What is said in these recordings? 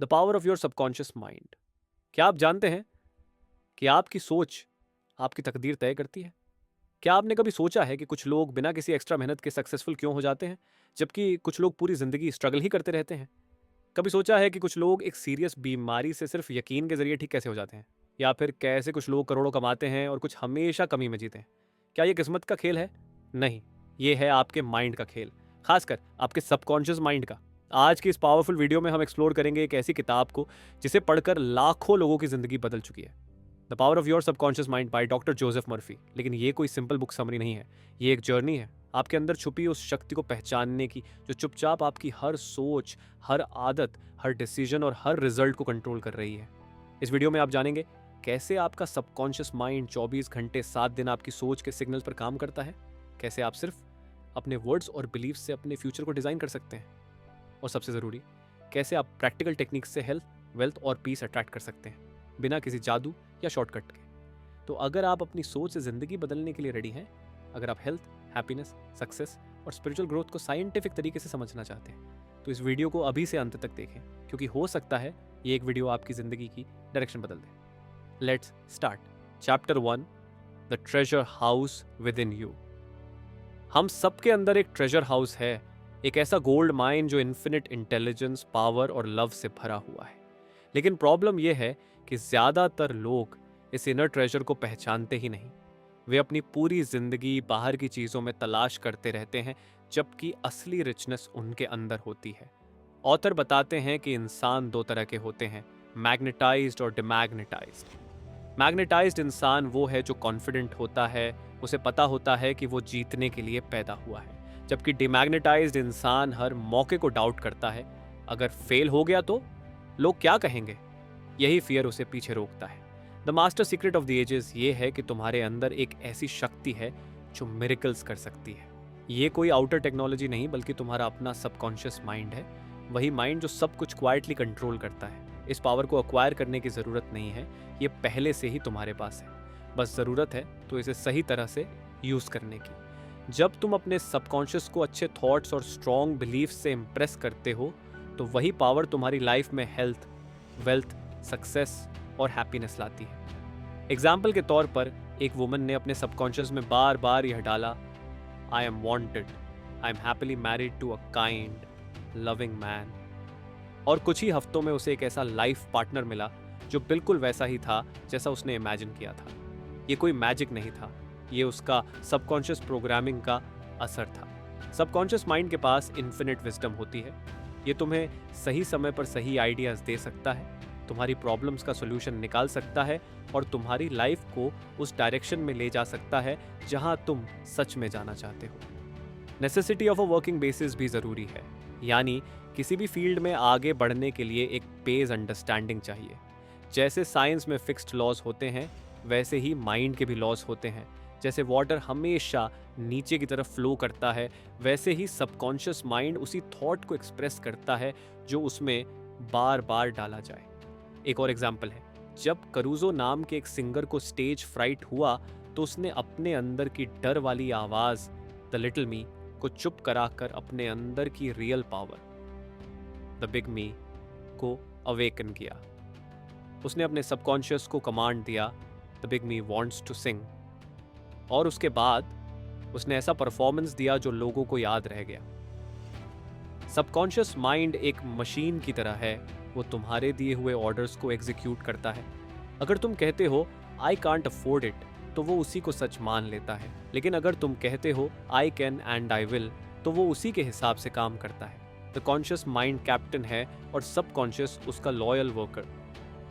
The power of your subconscious mind. क्या आप जानते हैं कि आपकी सोच आपकी तकदीर तय करती है? क्या आपने कभी सोचा है कि कुछ लोग बिना किसी एक्स्ट्रा मेहनत के सक्सेसफुल क्यों हो जाते हैं, जबकि कुछ लोग पूरी जिंदगी स्ट्रगल ही करते रहते हैं? कभी सोचा है कि कुछ लोग एक सीरियस बीमारी से सिर्फ यकीन के जरिए ठीक कैसे हो जाते हैं? या फिर कैसे कुछ लोग करोड़ों कमाते हैं और कुछ हमेशा कमी में जीते हैं? क्या ये किस्मत का खेल है? नहीं, ये है आपके माइंड का खेल, खासकर आपके सबकॉन्शियस माइंड का। आज की इस पावरफुल वीडियो में हम एक्सप्लोर करेंगे एक ऐसी किताब को जिसे पढ़कर लाखों लोगों की जिंदगी बदल चुकी है। The power of your subconscious mind by doctor Joseph Murphy. लेकिन ये कोई सिंपल बुक समरी नहीं है, ये एक जर्नी है आपके अंदर छुपी उस शक्ति को पहचानने की जो चुपचाप आपकी हर सोच, हर आदत, हर डिसीजन और हर रिजल्ट को कंट्रोल कर रही है। इस वीडियो में आप जानेंगे कैसे आपका सबकॉन्शियस माइंड 24 घंटे 7 दिन आपकी सोच के सिग्नल्स पर काम करता है, कैसे आप सिर्फ अपने वर्ड्स और बिलीफ से अपने फ्यूचर को डिजाइन कर सकते हैं, और सबसे जरूरी, कैसे आप प्रैक्टिकल टेक्निक्स से हेल्थ, वेल्थ और पीस अट्रैक्ट कर सकते हैं बिना किसी जादू या शॉर्टकट के। तो अगर आप अपनी सोच से जिंदगी बदलने के लिए रेडी हैं, अगर आप हेल्थ, हैप्पीनेस, सक्सेस और स्पिरिचुअल ग्रोथ को साइंटिफिक तरीके से समझना चाहते हैं, तो इस वीडियो को अभी से अंत तक देखें, क्योंकि हो सकता है ये एक वीडियो आपकी जिंदगी की डायरेक्शन बदल दे। Let's start. Chapter 1, the treasure house within you. हम सबके अंदर एक ट्रेजर हाउस है, एक ऐसा गोल्ड माइन जो इन्फिनिट इंटेलिजेंस, पावर और लव से भरा हुआ है। लेकिन प्रॉब्लम यह है कि ज्यादातर लोग इस इनर ट्रेजर को पहचानते ही नहीं। वे अपनी पूरी जिंदगी बाहर की चीजों में तलाश करते रहते हैं, जबकि असली रिचनेस उनके अंदर होती है। ऑथर बताते हैं कि इंसान दो तरह के होते हैं, मैग्नेटाइज्ड और डिमैग्नेटाइज्ड। मैग्नेटाइज्ड इंसान वो है जो कॉन्फिडेंट होता है, उसे पता होता है कि वो जीतने के लिए पैदा हुआ है। जबकि डिमैग्नेटाइज्ड इंसान हर मौके को डाउट करता है, अगर फेल हो गया तो लोग क्या कहेंगे, यही फियर उसे पीछे रोकता है। The master secret of the ages ये है कि तुम्हारे अंदर एक ऐसी शक्ति है जो मिरेकल्स कर सकती है। ये कोई आउटर टेक्नोलॉजी नहीं, बल्कि तुम्हारा अपना सबकॉन्शियस माइंड है, वही माइंड जो सब कुछ क्वाइटली कंट्रोल करता है। इस पावर को अक्वायर करने की ज़रूरत नहीं है, ये पहले से ही तुम्हारे पास है, बस ज़रूरत है तो इसे सही तरह से यूज़ करने की। जब तुम अपने सबकॉन्शियस को अच्छे थॉट्स और स्ट्रॉन्ग बिलीफ से इम्प्रेस करते हो, तो वही पावर तुम्हारी लाइफ में हेल्थ, वेल्थ, सक्सेस और हैप्पीनेस लाती है। एग्जाम्पल के तौर पर एक वुमन ने अपने सबकॉन्शियस में बार बार यह डाला, I am wanted, I am happily married to a kind loving man, और कुछ ही हफ्तों में उसे एक ऐसा लाइफ पार्टनर मिला जो बिल्कुल वैसा ही था जैसा उसने इमेजिन किया था। ये कोई मैजिक नहीं था, ये उसका सबकॉन्शियस प्रोग्रामिंग का असर था। सबकॉन्शियस माइंड के पास इन्फिनिट विजडम होती है, ये तुम्हें सही समय पर सही आइडियाज दे सकता है, तुम्हारी प्रॉब्लम्स का सोल्यूशन निकाल सकता है और तुम्हारी लाइफ को उस डायरेक्शन में ले जा सकता है जहां तुम सच में जाना चाहते हो। Necessity of a working basis भी ज़रूरी है, यानी किसी भी फील्ड में आगे बढ़ने के लिए एक बेस अंडरस्टैंडिंग चाहिए। जैसे साइंस में फिक्स्ड लॉज होते हैं, वैसे ही माइंड के भी लॉज होते हैं। जैसे वाटर हमेशा नीचे की तरफ फ्लो करता है, वैसे ही सबकॉन्शियस माइंड उसी थॉट को एक्सप्रेस करता है जो उसमें बार बार डाला जाए। एक और एग्जाम्पल है, जब करूजो नाम के एक सिंगर को स्टेज फ्राइट हुआ तो उसने अपने अंदर की डर वाली आवाज द लिटिल मी को चुप कराकर अपने अंदर की real power the big me को अवेकन किया। उसने अपने सबकॉन्शियस को कमांड दिया, the big me wants to sing, और उसके बाद उसने ऐसा परफॉर्मेंस दिया जो लोगों को याद रह गया। सबकॉन्शियस माइंड एक मशीन की तरह है, वो तुम्हारे दिए हुए ऑर्डर्स को एग्जीक्यूट करता है। अगर तुम कहते हो आई कांट अफोर्ड इट, तो वो उसी को सच मान लेता है। लेकिन अगर तुम कहते हो I can and I will, तो वो उसी के हिसाब से काम करता है। द कॉन्शियस माइंड कैप्टन है और सबकॉन्शियस उसका लॉयल वर्कर।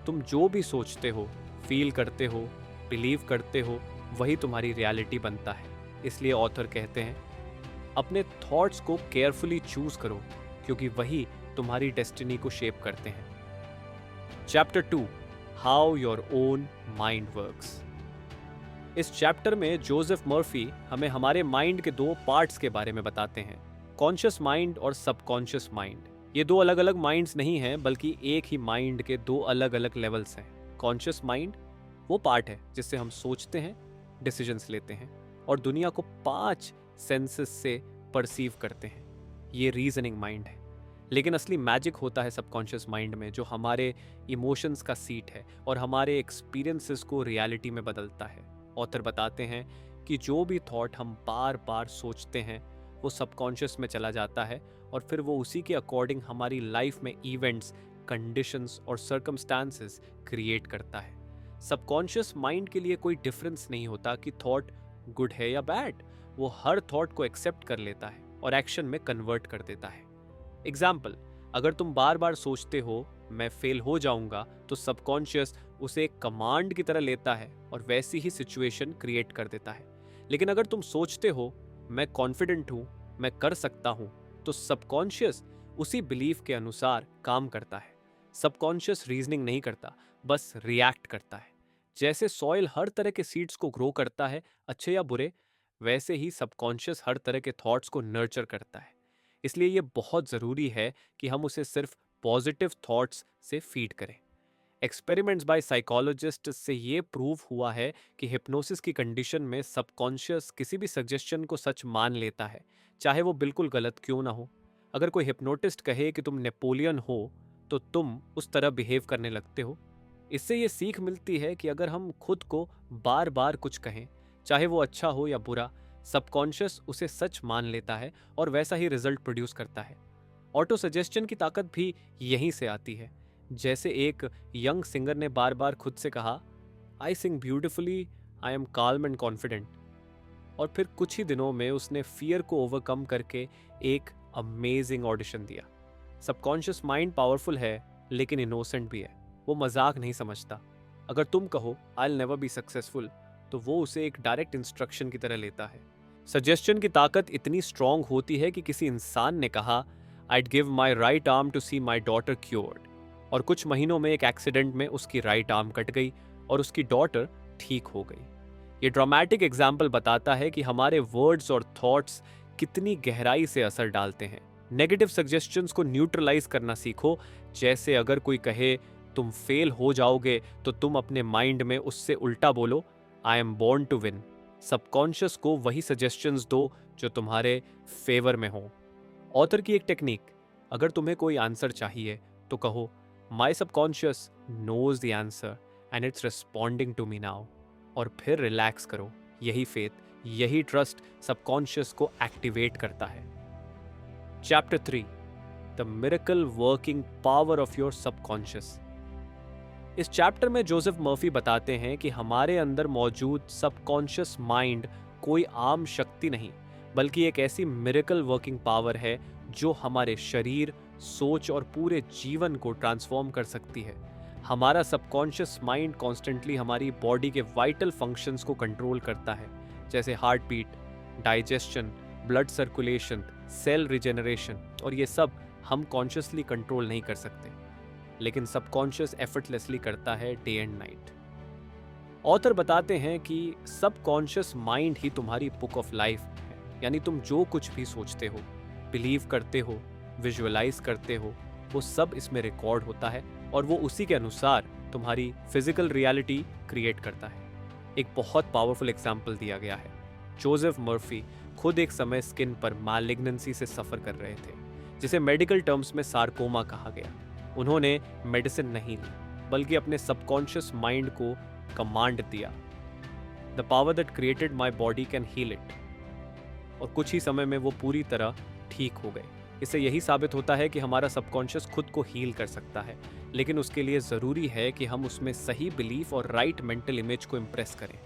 तुम जो भी सोचते हो, फील करते हो, बिलीव करते हो, वही तुम्हारी रियलिटी बनता है। इसलिए ऑथर कहते हैं, अपने थॉट्स को केयरफुली चूज करो, क्योंकि वही तुम्हारी डेस्टिनी को शेप करते हैं। Chapter 2, how your own mind works. इस चैप्टर में जोसेफ मर्फी हमें हमारे माइंड के दो पार्ट्स के बारे में बताते हैं, कॉन्शियस माइंड और सबकॉन्शियस माइंड। ये दो अलग अलग माइंड्स नहीं हैं, बल्कि एक ही माइंड के दो अलग अलग लेवल्स हैं। कॉन्शियस माइंड वो पार्ट है जिससे हम सोचते हैं, डिसीजंस लेते हैं और दुनिया को 5 सेंसेस से परसीव करते हैं। ये रीजनिंग माइंड है। लेकिन असली मैजिक होता है सबकॉन्शियस माइंड में, जो हमारे इमोशंस का सीट है और हमारे एक्सपीरियंसेस को रियलिटी में बदलता है। ऑथर बताते हैं कि जो भी थॉट हम बार बार सोचते हैं वो सबकॉन्शियस में चला जाता है और फिर वो उसी के अकॉर्डिंग हमारी लाइफ में इवेंट्स, कंडीशंस और सर्कमस्टांसेस क्रिएट करता है। सबकॉन्शियस माइंड के लिए कोई डिफरेंस नहीं होता कि थॉट गुड है या बैड। वो हर थॉट को एक्सेप्ट कर लेता है और एक्शन में कन्वर्ट कर देता है। एग्जाम्पल, अगर तुम बार बार सोचते हो मैं फेल हो जाऊंगा, तो सबकॉन्शियस उसे एक कमांड की तरह लेता है और वैसी ही सिचुएशन क्रिएट कर देता है। लेकिन अगर तुम सोचते हो मैं कॉन्फिडेंट हूं, मैं कर सकता हूं, तो सबकॉन्शियस उसी बिलीफ के अनुसार काम करता है। सबकॉन्शियस रीजनिंग नहीं करता, बस रिएक्ट करता है। जैसे सॉइल हर तरह के सीड्स को ग्रो करता है, अच्छे या बुरे, वैसे ही सबकॉन्शियस हर तरह के थॉट्स को नर्चर करता है। इसलिए ये बहुत ज़रूरी है कि हम उसे सिर्फ पॉजिटिव थॉट्स से फीड करें। एक्सपेरिमेंट्स बाय साइकोलॉजिस्ट से ये प्रूव हुआ है कि हिप्नोसिस की कंडीशन में सबकॉन्शियस किसी भी सजेशन को सच मान लेता है, चाहे वो बिल्कुल गलत क्यों ना हो। अगर कोई हिप्नोटिस्ट कहे कि तुम नेपोलियन हो, तो तुम उस तरह बिहेव करने लगते हो। इससे ये सीख मिलती है कि अगर हम खुद को बार बार कुछ कहें, चाहे वो अच्छा हो या बुरा, सबकॉन्शियस उसे सच मान लेता है और वैसा ही रिजल्ट प्रोड्यूस करता है। ऑटो सजेशन की ताकत भी यहीं से आती है। जैसे एक यंग सिंगर ने बार बार खुद से कहा, I sing beautifully, I am calm and confident, और फिर कुछ ही दिनों में उसने फियर को ओवरकम करके एक अमेजिंग ऑडिशन दिया। सबकॉन्शियस माइंड पावरफुल है, लेकिन इनोसेंट भी है। वो मजाक नहीं समझता। अगर तुम कहो I will never be successful, तो वो उसे एक डायरेक्ट इंस्ट्रक्शन की तरह लेता है। सजेशन की ताकत इतनी स्ट्रांग होती है कि किसी इंसान ने कहा, I'd give my right arm to see my daughter cured, और कुछ महीनों में एक एक्सीडेंट में उसकी राइट आर्म कट गई और उसकी डॉटर ठीक हो गई। ये ड्रामेटिक एग्जाम्पल बताता है कि हमारे वर्ड्स और थॉट्स कितनी गहराई से असर डालते हैं। नेगेटिव सजेशंस को न्यूट्रलाइज करना सीखो। जैसे अगर कोई कहे तुम फेल हो जाओगे, तो तुम अपने माइंड में उससे उल्टा बोलो, I am born to win. Subconscious को वही सजेशंस दो जो तुम्हारे फेवर में हो। ऑथर की एक टेक्निक, अगर तुम्हें कोई आंसर चाहिए तो कहो, my subconscious knows the answer and it's responding to me now, और फिर रिलैक्स करो। यही फेथ, यही ट्रस्ट सबकॉन्शियस को एक्टिवेट करता है। Chapter 3, the miracle working power of your subconscious. इस चैप्टर में जोसेफ मर्फी बताते हैं कि हमारे अंदर मौजूद सबकॉन्शियस माइंड कोई आम शक्ति नहीं, बल्कि एक ऐसी मिरेकल वर्किंग पावर है जो हमारे शरीर, सोच और पूरे जीवन को ट्रांसफॉर्म कर सकती है। हमारा सबकॉन्शियस माइंड कॉन्स्टेंटली हमारी बॉडी के वाइटल फंक्शंस को कंट्रोल करता है, जैसे heart beat, digestion, blood circulation, cell regeneration, और ये सब हम कॉन्शियसली कंट्रोल नहीं कर सकते, लेकिन सबकॉन्शियस एफर्टलेसली करता है डे एंड नाइट। ऑथर बताते हैं कि सबकॉन्शियस माइंड ही तुम्हारी बुक ऑफ लाइफ है, यानी तुम जो कुछ भी सोचते हो, बिलीव करते हो, विजुअलाइज करते हो, वो सब इसमें रिकॉर्ड होता है और वो उसी के अनुसार तुम्हारी फिजिकल रियलिटी क्रिएट करता है। एक बहुत पावरफुल एग्जाम्पल दिया गया है। जोसेफ मर्फी खुद एक समय स्किन पर मैलिग्नेंसी से सफ़र कर रहे थे, जिसे मेडिकल टर्म्स में सार्कोमा कहा गया। उन्होंने मेडिसिन नहीं ली, बल्कि अपने सबकॉन्शियस माइंड को कमांड दिया, the power that created my body can heal it, और कुछ ही समय में वो पूरी तरह ठीक हो गए। इससे यही साबित होता है कि हमारा सबकॉन्शियस खुद को हील कर सकता है, लेकिन उसके लिए ज़रूरी है कि हम उसमें सही बिलीफ और राइट मेंटल इमेज को इम्प्रेस करें।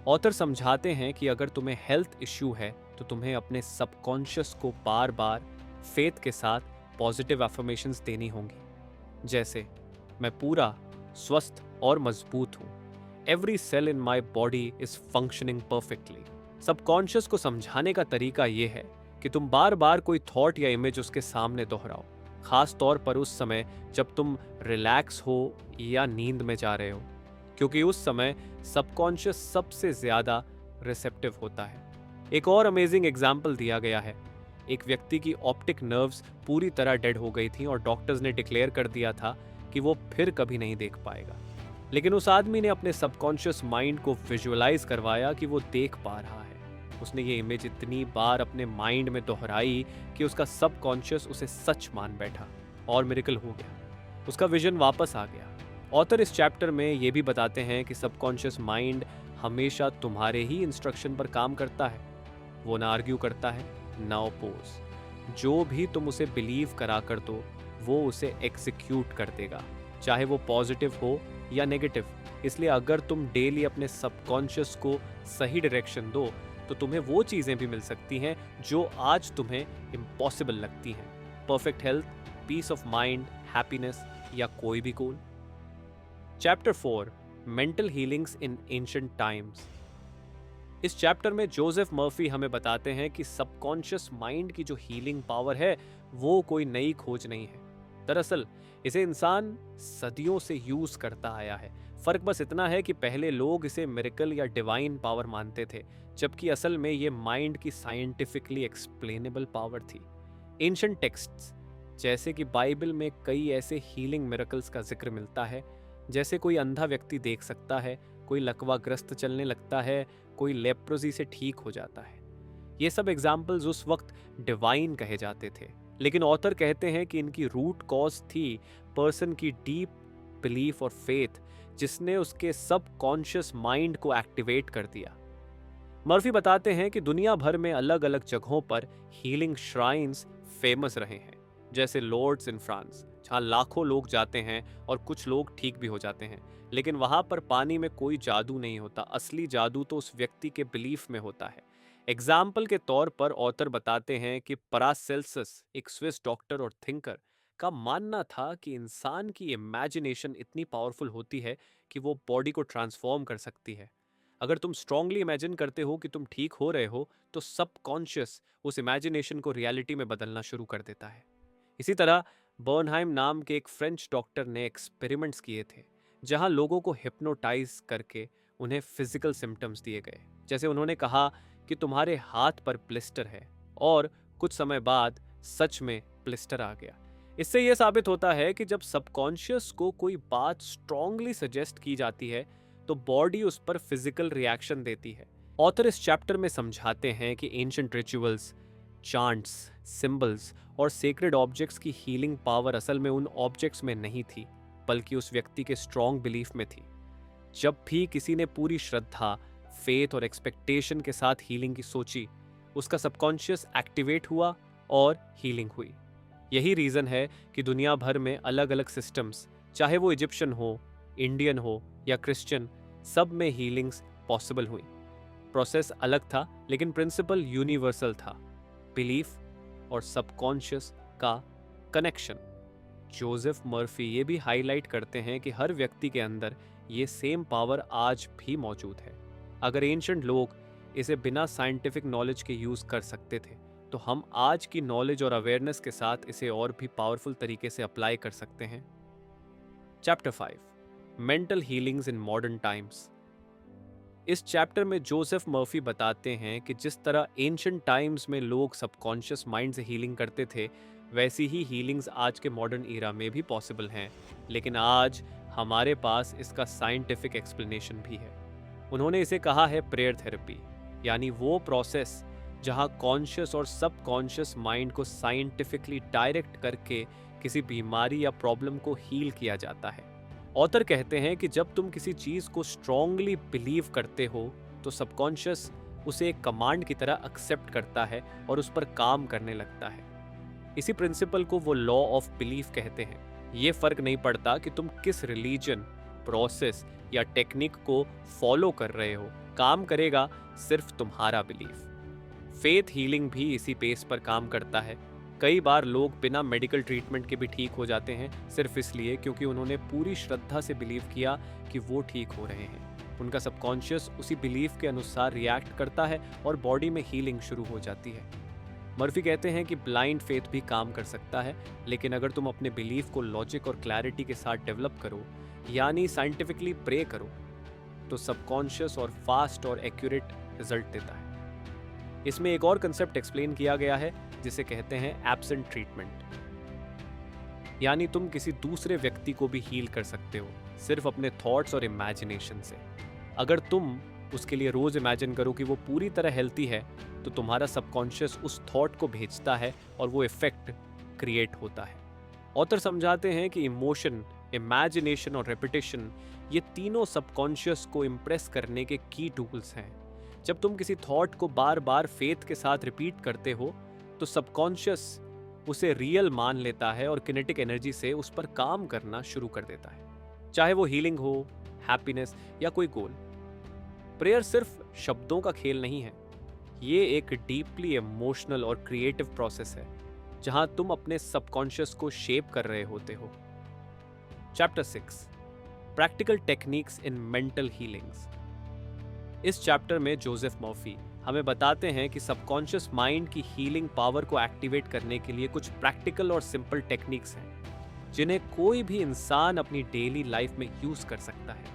ऑथर समझाते हैं कि अगर तुम्हें हेल्थ इश्यू है, तो तुम्हें अपने सबकॉन्शियस को बार बार फेथ के साथ पॉजिटिव अफर्मेशंस देनी होंगी, जैसे मैं पूरा स्वस्थ और मजबूत हूँ, every cell in my body is functioning perfectly. Subconscious को समझाने का तरीका ये है कि तुम बार बार कोई थॉट या इमेज उसके सामने दोहराओ, खास तौर पर उस समय जब तुम रिलैक्स हो या नींद में जा रहे हो, क्योंकि उस समय सबकॉन्शियस सबसे ज़्यादा रिसेप्टिव होता है। एक और अमेजिंग एग्जाम्पल दिया गया है। एक व्यक्ति की ऑप्टिक नर्व्स पूरी तरह डेड हो गई थी और डॉक्टर्स ने डिक्लेयर कर दिया था कि वो फिर कभी नहीं देख पाएगा, लेकिन उस आदमी ने अपने सबकॉन्शियस माइंड को विजुअलाइज करवाया कि वो देख पा रहा है। उसने ये इमेज इतनी बार अपने माइंड में दोहराई कि उसका सबकॉन्शियस उसे सच मान बैठा और मिरेकल हो गया। उसका विजन वापस आ गया। ऑथर इस चैप्टर में ये भी बताते हैं कि सबकॉन्शियस माइंड हमेशा तुम्हारे ही इंस्ट्रक्शन पर काम करता है। वो ना आर्ग्यू करता है, ना ओपोज। जो भी तुम उसे बिलीव करा कर दो, वो उसे एग्जीक्यूट कर देगा, चाहे वो पॉजिटिव हो या नेगेटिव। इसलिए अगर तुम डेली अपने सबकॉन्शियस को सही डायरेक्शन दो तो तुम्हें वो चीज़ें भी मिल सकती हैं जो आज तुम्हें इम्पॉसिबल लगती हैं। Perfect health, peace of mind, happiness या कोई भी goal. Chapter 4, mental healings in ancient times. इस चैप्टर में जोसेफ मर्फी हमें बताते हैं कि सबकॉन्शियस माइंड की जो हीलिंग पावर है वो कोई नई खोज नहीं है। दरअसल इसे इंसान सदियों से यूज करता आया है। फर्क बस इतना है कि पहले लोग इसे मिरेकल या डिवाइन पावर मानते थे, जबकि असल में ये माइंड की साइंटिफिकली एक्सप्लेनेबल पावर थी। एंशिएंट टेक्स्ट्स जैसे कि बाइबल में कई ऐसे हीलिंग मिरेकल्स का जिक्र मिलता है, जैसे कोई अंधा व्यक्ति देख सकता है, कोई लकवाग्रस्त चलने लगता है, कोई लेप्रोसी से ठीक हो जाता है। ये सब एग्जाम्पल्स उस वक्त डिवाइन कहे जाते थे, लेकिन ऑथर कहते हैं कि इनकी रूट कॉज थी पर्सन की डीप बिलीफ और फेथ, जिसने उसके सब कॉन्शियस माइंड को एक्टिवेट कर दिया। मर्फी बताते हैं कि दुनिया भर में अलग अलग जगहों पर हीलिंग श्राइन्स फेमस रहे हैं, जैसे लॉर्ड्स इन फ्रांस, जहाँ लाखों लोग जाते हैं और कुछ लोग ठीक भी हो जाते हैं। लेकिन वहां पर पानी में कोई जादू नहीं होता, असली जादू तो उस व्यक्ति के बिलीफ में होता है। एग्जाम्पल के तौर पर ऑथर बताते हैं कि paracelsus, एक स्विस डॉक्टर और थिंकर, का मानना था कि इंसान की इमेजिनेशन इतनी पावरफुल होती है कि वो बॉडी को ट्रांसफॉर्म कर सकती है। अगर तुम स्ट्रांगली इमेजिन करते हो कि तुम ठीक हो रहे हो, तो सबकॉन्शियस उस इमेजिनेशन को रियलिटी में बदलना शुरू कर देता है। इसी तरह बर्नहाइम नाम के एक फ्रेंच डॉक्टर ने एक्सपेरिमेंट्स किए थे, जहां लोगों को हिप्नोटाइज करके उन्हें फिजिकल सिम्टम्स दिए गए। जैसे उन्होंने कहा कि तुम्हारे हाथ पर ब्लिस्टर है, और कुछ समय बाद सच में ब्लिस्टर आ गया। इससे यह साबित होता है कि जब सबकॉन्शियस को कोई बात स्ट्रांगली सजेस्ट की जाती है तो बॉडी उस पर फिजिकल रिएक्शन देती है। ऑथर इस चैप्टर में समझाते हैं कि एंशिएंट रिचुअल्स, चांट्स, सिंबल्स और सेक्रेड ऑब्जेक्ट्स की हीलिंग पावर असल में उन ऑब्जेक्ट्स में नहीं थी, बल्कि उस व्यक्ति के स्ट्रॉन्ग बिलीफ में थी। जब भी किसी ने पूरी श्रद्धा, फेथ और एक्सपेक्टेशन के साथ हीलिंग की सोची, उसका सबकॉन्शियस एक्टिवेट हुआ और हीलिंग हुई। यही रीजन है कि दुनिया भर में अलग अलग सिस्टम्स, चाहे वो इजिप्शियन हो, इंडियन हो या क्रिश्चियन, सब में हीलिंग्स पॉसिबल हुई। प्रोसेस अलग था, लेकिन प्रिंसिपल यूनिवर्सल था, बिलीफ और सबकॉन्शियस का कनेक्शन। जोसेफ मर्फी ये भी हाईलाइट करते हैं कि हर व्यक्ति के अंदर ये सेम पावर आज भी मौजूद है। अगर एंशिएंट लोग इसे बिना साइंटिफिक नॉलेज के यूज कर सकते थे, तो हम आज की नॉलेज और अवेयरनेस के साथ इसे और भी पावरफुल तरीके से अप्लाई कर सकते हैं। Chapter 5, mental healings in modern times. इस चैप्टर में जोसेफ मर्फी बताते हैं कि जिस तरह एंशिएंट टाइम्स में लोग सबकॉन्शियस माइंड से हीलिंग करते थे, वैसी ही हीलिंग्स आज के मॉडर्न ईरा में भी पॉसिबल हैं, लेकिन आज हमारे पास इसका साइंटिफिक एक्सप्लेनेशन भी है। उन्होंने इसे कहा है प्रेयर थेरेपी, यानी वो प्रोसेस जहां कॉन्शियस और सबकॉन्शियस माइंड को साइंटिफिकली डायरेक्ट करके किसी बीमारी या प्रॉब्लम को हील किया जाता है। ऑथर कहते हैं कि जब तुम किसी चीज को स्ट्रांगली बिलीव करते हो, तो सबकॉन्शियस उसे एक कमांड की तरह एक्सेप्ट करता है और उस पर काम करने लगता है। इसी प्रिंसिपल को वो लॉ ऑफ बिलीफ कहते हैं। ये फर्क नहीं पड़ता कि तुम किस रिलीजन, प्रोसेस या टेक्निक को फॉलो कर रहे हो, काम करेगा सिर्फ तुम्हारा बिलीफ। फेथ हीलिंग भी इसी बेस पर काम करता है। कई बार लोग बिना मेडिकल ट्रीटमेंट के भी ठीक हो जाते हैं, सिर्फ इसलिए क्योंकि उन्होंने पूरी श्रद्धा से बिलीव किया कि वो ठीक हो रहे हैं। उनका सबकॉन्शियस उसी बिलीफ के अनुसार रिएक्ट करता है और बॉडी में हीलिंग शुरू हो जाती है। मर्फी कहते हैं कि ब्लाइंड फेथ भी काम कर सकता है, लेकिन अगर तुम अपने बिलीफ को लॉजिक और क्लैरिटी के साथ डेवलप करो, यानी साइंटिफिकली प्रे करो, तो सबकॉन्शियस और फास्ट और एक्यूरेट रिजल्ट देता है। इसमें एक और कंसेप्ट एक्सप्लेन किया गया है जिसे कहते हैं एब्सेंट ट्रीटमेंट, यानी तुम किसी दूसरे व्यक्ति को भी हील कर सकते हो सिर्फ अपने थॉट्स और इमेजिनेशन से। अगर तुम उसके लिए रोज इमेजिन करो कि वो पूरी तरह हेल्थी है, तो तुम्हारा सबकॉन्शियस उस थॉट को भेजता है और वो इफेक्ट क्रिएट होता है। ऑथर समझाते हैं कि इमोशन, इमेजिनेशन और रेपिटेशन, ये तीनों सबकॉन्शियस को इम्प्रेस करने के की टूल्स हैं। जब तुम किसी थॉट को बार बार फेथ के साथ रिपीट करते हो, तो सबकॉन्शियस उसे रियल मान लेता है और किनेटिक एनर्जी से उस पर काम करना शुरू कर देता है, चाहे वो हीलिंग हो, हैप्पीनेस या कोई गोल। प्रेयर सिर्फ शब्दों का खेल नहीं है, ये एक डीपली इमोशनल और क्रिएटिव प्रोसेस है जहां तुम अपने सबकॉन्शियस को शेप कर रहे होते हो। Chapter 6, practical techniques in mental healings. इस चैप्टर में जोसेफ मर्फी हमें बताते हैं कि सबकॉन्शियस माइंड की हीलिंग पावर को एक्टिवेट करने के लिए कुछ प्रैक्टिकल और सिंपल टेक्निक्स हैं जिन्हें कोई भी इंसान अपनी डेली लाइफ में यूज कर सकता है।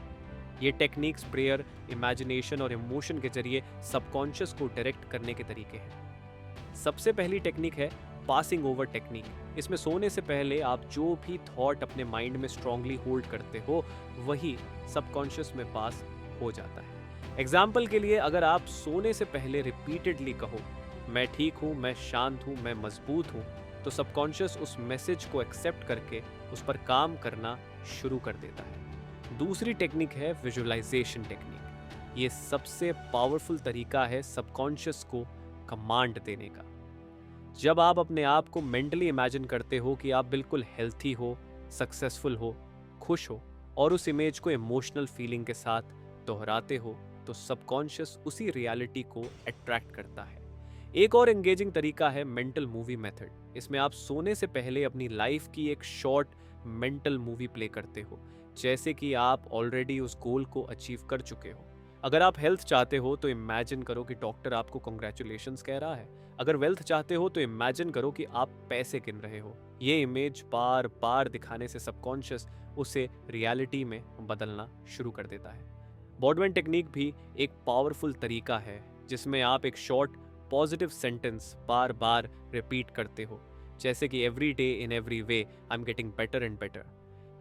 ये टेक्निक्स प्रेयर, इमेजिनेशन और इमोशन के जरिए सबकॉन्शियस को डायरेक्ट करने के तरीके हैं। सबसे पहली टेक्निक है पासिंग ओवर टेक्निक। इसमें सोने से पहले आप जो भी थॉट अपने माइंड में स्ट्रांगली होल्ड करते हो, वही सबकॉन्शियस में पास हो जाता है। एग्जाम्पल के लिए, अगर आप सोने से पहले रिपीटेडली कहो, मैं ठीक हूँ, मैं शांत हूँ, मैं मजबूत हूँ, तो सबकॉन्शियस उस मैसेज को एक्सेप्ट करके उस पर काम करना शुरू कर देता है। दूसरी टेक्निक है विजुअलाइजेशन टेक्निक। ये सबसे पावरफुल तरीका है सबकॉन्शियस को कमांड देने का। जब आप अपने आप को मेंटली इमेजिन करते हो कि आप बिल्कुल हेल्थी हो, सक्सेसफुल हो, खुश हो, और उस इमेज को इमोशनल फीलिंग के साथ दोहराते हो, तो सबकॉन्शियस उसी रियलिटी को अट्रैक्ट करता है। एक और एंगेजिंग तरीका है मेंटल मूवी मेथड। इसमें आप सोने से पहले अपनी लाइफ की एक शॉर्ट मेंटल मूवी प्ले करते हो, जैसे कि आप ऑलरेडी उस गोल को अचीव कर चुके हो। अगर आप हेल्थ चाहते हो तो इमेजिन करो कि डॉक्टर आपको कॉन्ग्रेचुलेशंस कह रहा है। अगर वेल्थ चाहते हो तो इमेजिन करो कि आप पैसे गिन रहे हो। ये इमेज बार बार दिखाने से सबकॉन्शियस उसे रियलिटी में बदलना शुरू कर देता है। बॉडमैन टेक्निक भी एक पावरफुल तरीका है जिसमें आप एक शॉर्ट पॉजिटिव सेंटेंस बार बार रिपीट करते हो, जैसे कि every day in every way I am getting better and better.